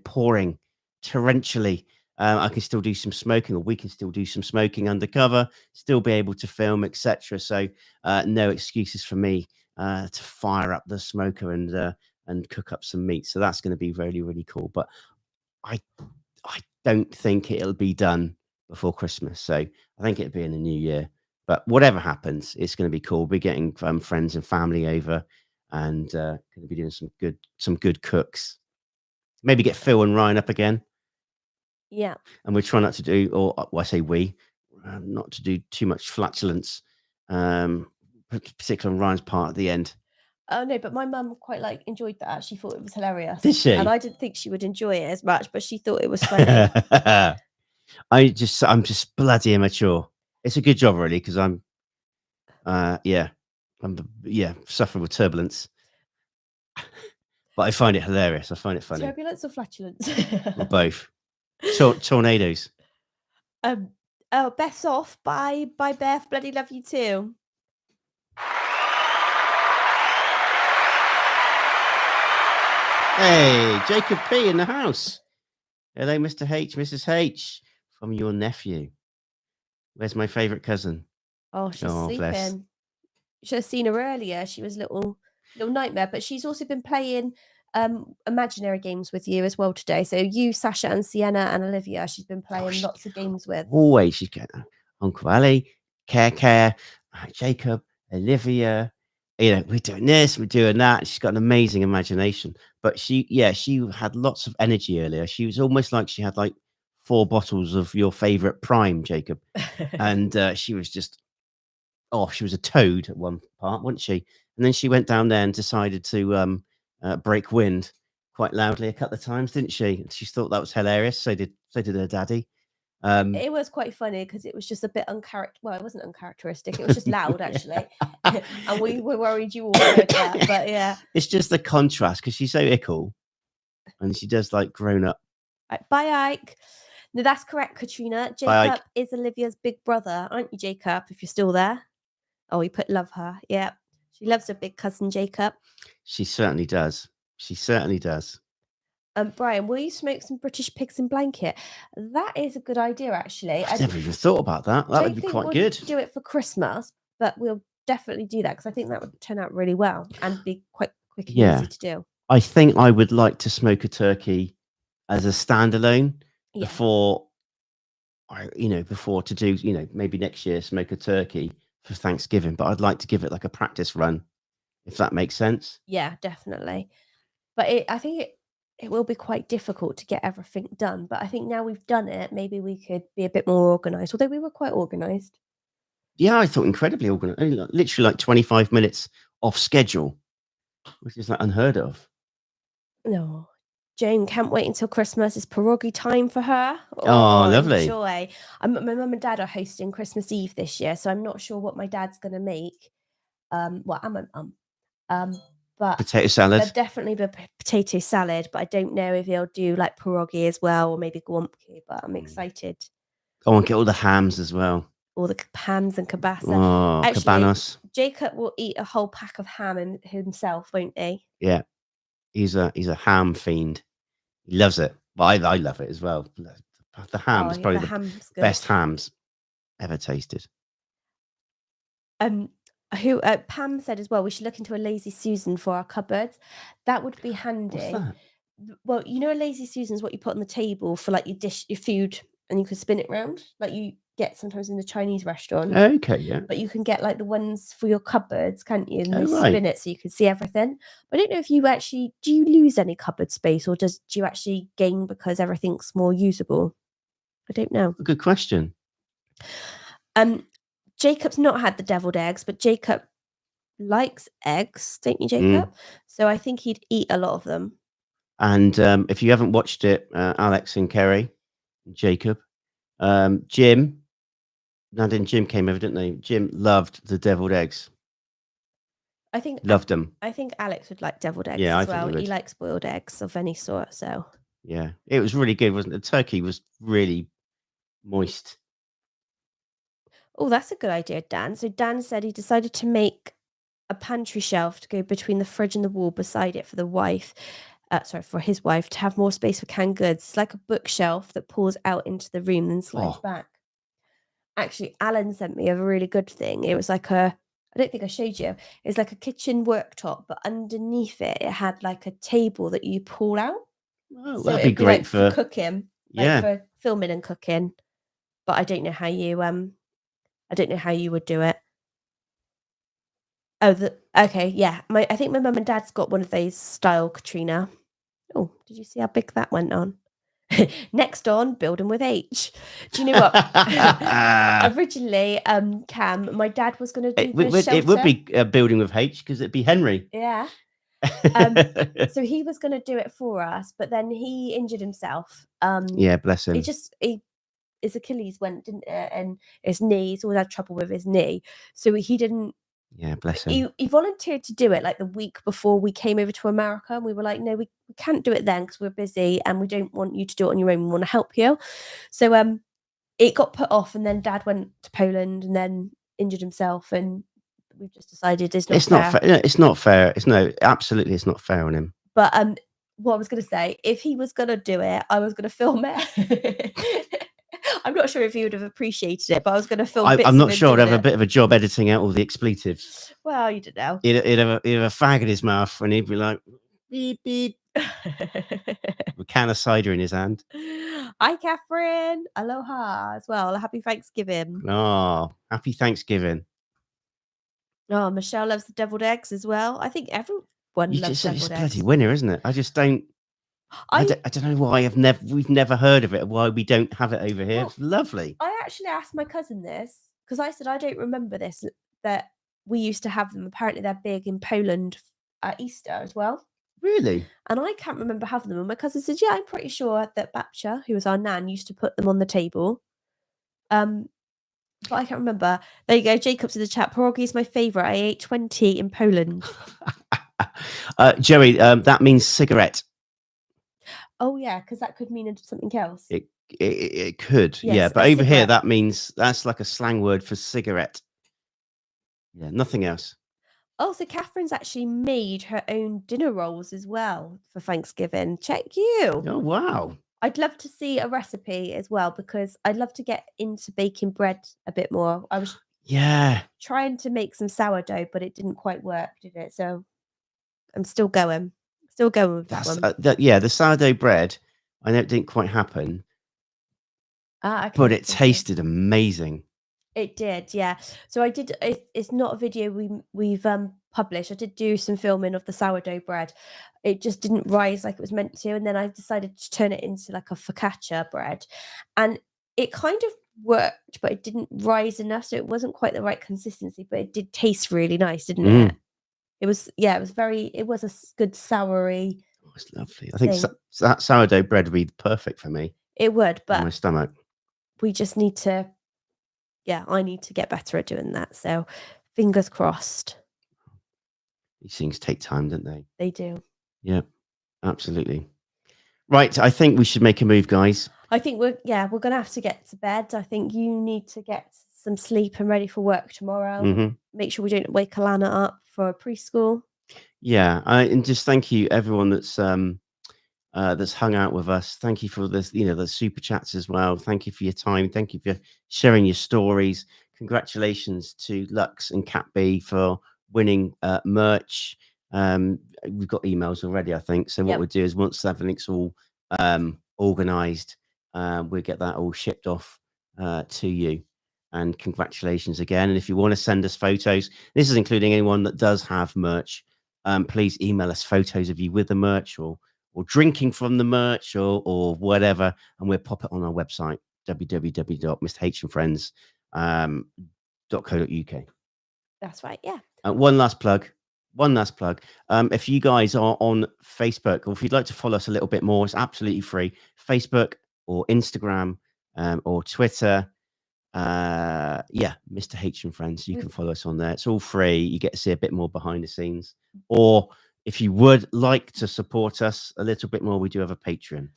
pouring torrentially, I can still do some smoking, or we can still do some smoking undercover, still be able to film, etc. So no excuses for me to fire up the smoker and cook up some meat. So that's going to be really, really cool. But I don't think it'll be done before Christmas. So I think it'll be in the new year. But whatever happens, it's going to be cool. We're getting friends and family over, and going to be doing some good cooks. Maybe get Phil and Ryan up again. Yeah. And we're trying not to do, or well, I say not to do too much flatulence, particularly on Ryan's part at the end. Oh no, but my mum quite enjoyed that. She thought it was hilarious. Did she? And I didn't think she would enjoy it as much, but she thought it was funny. I'm just bloody immature. It's a good job, really, because I'm suffering with turbulence. But I find it hilarious. I find it funny. Turbulence or flatulence? Or both. Tornadoes. Beth's off. Bye, Beth. Bloody love you too. Hey, Jacob P in the house. Hello, Mr. H, Mrs. H, from your nephew. Where's my favourite cousin? Oh, she's sleeping. Bless. You should have seen her earlier. She was a little nightmare, but she's also been playing imaginary games with you as well today. So you, Sasha, and Sienna and Olivia, she's been playing lots of games with. Always. She's got Uncle Ali, Care, Jacob, Olivia. We're doing this, we're doing that. She's got an amazing imagination. But she had lots of energy earlier. She was almost like she had 4 bottles of your favorite Prime, Jacob. And she was just, she was a toad at one part, wasn't she? And then she went down there and decided to break wind quite loudly a couple of times, didn't she? She thought that was hilarious. So did her daddy. It was quite funny because it was just a bit well, it wasn't uncharacteristic. It was just loud, actually. And we were worried you all heard that. But yeah. It's just the contrast because she's so ickle and she does grown up. Right, bye, Ike. No, that's correct, Katrina. Jacob is Olivia's big brother, aren't you, Jacob? If you're still there. Oh, we put love her. Yeah. She loves her big cousin, Jacob. She certainly does. Brian, will you smoke some British pigs in blanket? That is a good idea, actually. I've never even thought about that. That would be quite good. Do it for Christmas, but we'll definitely do that because I think that would turn out really well and be quite quick and easy to do. I think I would like to smoke a turkey as a standalone before before to do, maybe next year smoke a turkey for Thanksgiving, but I'd like to give it like a practice run, if that makes sense. Yeah, definitely. But I think it will be quite difficult to get everything done. But I think now we've done it, maybe we could be a bit more organised. Although we were quite organised. Yeah, I thought incredibly organized. Literally like 25 minutes off schedule, which is like unheard of. No, Jane can't wait until Christmas. It's pierogi time for her. Oh, lovely. Enjoy. My mum and dad are hosting Christmas Eve this year, so I'm not sure what my dad's going to make. Well, I'm my mum. But Potato salad. there'll definitely be potato salad, but I don't know if he'll do like pierogi as well, or maybe guamki, but I'm excited. Oh, and get all the hams as well. All the hams and kielbasa. Oh, Actually, cabanas. Jacob will eat a whole pack of ham himself, won't he? Yeah, he's a ham fiend. He loves it. Well, I love it as well. The ham is probably the best hams ever tasted. Pam said as well, we should look into a Lazy Susan for our cupboards. That would be handy. What's that? Well, a Lazy Susan is what you put on the table for like your food, and you can spin it round like you get sometimes in the Chinese restaurant. Okay, yeah. But you can get like the ones for your cupboards, can't you? And they right. spin it so you can see everything. But I don't know if you actually, do you lose any cupboard space, or do you actually gain because everything's more usable? I don't know. Good question. Jacob's not had the deviled eggs, but Jacob likes eggs, don't you, Jacob? So I think he'd eat a lot of them. And if you haven't watched it, Alex and Kerry, and Jacob, Jim came over, didn't they? Jim loved the deviled eggs. I think loved them. I think Alex would like deviled eggs Yeah, as I think well. he would. He likes boiled eggs of any sort. So yeah, it was really good, wasn't it? The turkey was really moist. Oh, that's a good idea, Dan. So Dan said he decided to make a pantry shelf to go between the fridge and the wall beside it for for his wife to have more space for canned goods. It's like a bookshelf that pulls out into the room and slides back. Actually, Alan sent me a really good thing. It was like I don't think I showed you. It's like a kitchen worktop, but underneath it had like a table that you pull out. Oh, so that'd be great like for cooking, like for filming and cooking. But I don't know how you would do it. Oh, okay, yeah. I think my mum and dad's got one of those style, Katrina. Oh, did you see how big that went on? Next on, building with H. Do you know what? Originally, Cam, my dad was going to do the shelter. It would be building with H because it'd be Henry. Yeah. So he was going to do it for us, but then he injured himself. Yeah, bless him. His Achilles went, didn't it? And his knee, he's always had trouble with his knee. So he didn't. Yeah, bless him. He volunteered to do it like the week before we came over to America. And we were like, no, we can't do it then because we're busy and we don't want you to do it on your own. We want to help you. So it got put off, and then Dad went to Poland and then injured himself, and we've just decided it's not fair. It's not fair. Absolutely, it's not fair on him. But what I was going to say, if he was going to do it, I was going to film it. I'm not sure if he would have appreciated it, but I was going to film. I'm not sure. I'd have a bit of a job editing out all the expletives. Well, you don't know. He'd have a fag in his mouth, and he'd be like, beep beep, with a can of cider in his hand. Hi, Catherine. Aloha as well. Happy Thanksgiving. Oh, happy Thanksgiving. Oh, Michelle loves the deviled eggs as well. I think everyone loves deviled eggs. It's a bloody winner, isn't it? I just don't. I don't know why we've never heard of it. Why we don't have it over here? Well, it's lovely. I actually asked my cousin this because I said I don't remember this, that we used to have them. Apparently, they're big in Poland at Easter as well. Really? And I can't remember having them. And my cousin said, "Yeah, I'm pretty sure that Babcha, who was our nan, used to put them on the table." But I can't remember. There you go. Jacob's in the chat. Pierogi is my favourite. I ate 20 in Poland. Joey, that means cigarette. Oh yeah, because that could mean something else. It could, yes, yeah. But over here, that's like a slang word for cigarette. Yeah, nothing else. Oh, so Catherine's actually made her own dinner rolls as well for Thanksgiving. Check you. Oh wow. I'd love to see a recipe as well, because I'd love to get into baking bread a bit more. I was trying to make some sourdough, but it didn't quite work, did it? So I'm still going with that one. The sourdough bread, I know it didn't quite happen. Ah, okay. but it okay. tasted amazing. It did, yeah. So I did. It's not a video we've published. I did do some filming of the sourdough bread. It just didn't rise like it was meant to, and then I decided to turn it into like a focaccia bread, and it kind of worked, but it didn't rise enough, so it wasn't quite the right consistency. But it did taste really nice, didn't it? It was, yeah. It was very. It was a good soury Oh, it's lovely. I think thing. that sourdough bread would be perfect for me It would, in my but stomach. we just need to. Yeah, I need to get better at doing that. So, fingers crossed. These things take time, don't they? They do. Yeah, absolutely. Right, I think we should make a move, guys. I think we're gonna have to get to bed. I think you need to get some sleep and ready for work tomorrow. Make sure we don't wake Alana up for preschool. Yeah, and just thank you everyone that's hung out with us. Thank you for this, the super chats as well. Thank you for your time. Thank you for sharing your stories. Congratulations to Lux and Cat B for winning merch. We've got emails already, I think. So what we'll do is once everything's all organized, we'll get that all shipped off to you. And congratulations again. And if you want to send us photos, this is including anyone that does have merch, please email us photos of you with the merch or drinking from the merch or whatever, and we'll pop it on our website, www.mrhfriends.co.uk. That's right, yeah. One last plug. If you guys are on Facebook, or if you'd like to follow us a little bit more, it's absolutely free. Facebook or Instagram or Twitter. Mr. H and Friends. You can follow us on there. It's all free. You get to see a bit more behind the scenes. Or if you would like to support us a little bit more, we do have a Patreon.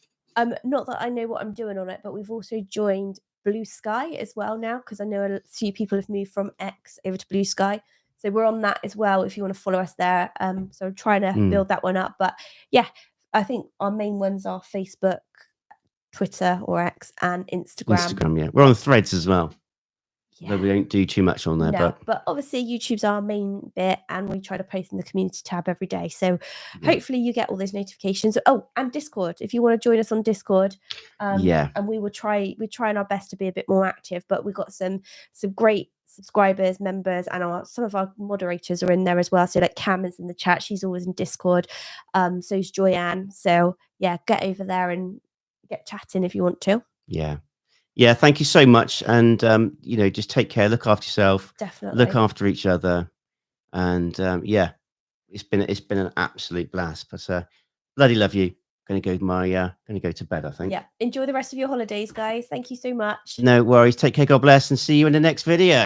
Not that I know what I'm doing on it, but we've also joined Blue Sky as well now, because I know a few people have moved from X over to Blue Sky. So we're on that as well if you want to follow us there. So I'm trying to build that one up. But yeah, I think our main ones are Facebook, Twitter or X, and Instagram. Yeah. We're on Threads as well. Yeah. We don't do too much on there, but obviously YouTube's our main bit, and we try to post in the community tab every day. So hopefully you get all those notifications. Oh, and Discord. If you want to join us on Discord, and we're trying our best to be a bit more active. But we've got some great subscribers, members, and some of our moderators are in there as well. So like Cam is in the chat; she's always in Discord. So's Joyanne. So yeah, get over there and get chatting if you want to. Yeah, thank you so much. And, just take care. Look after yourself. Definitely. Look after each other. And, it's been an absolute blast. But bloody love you. Gonna go to bed, I think. Yeah. Enjoy the rest of your holidays, guys. Thank you so much. No worries. Take care. God bless. And see you in the next video.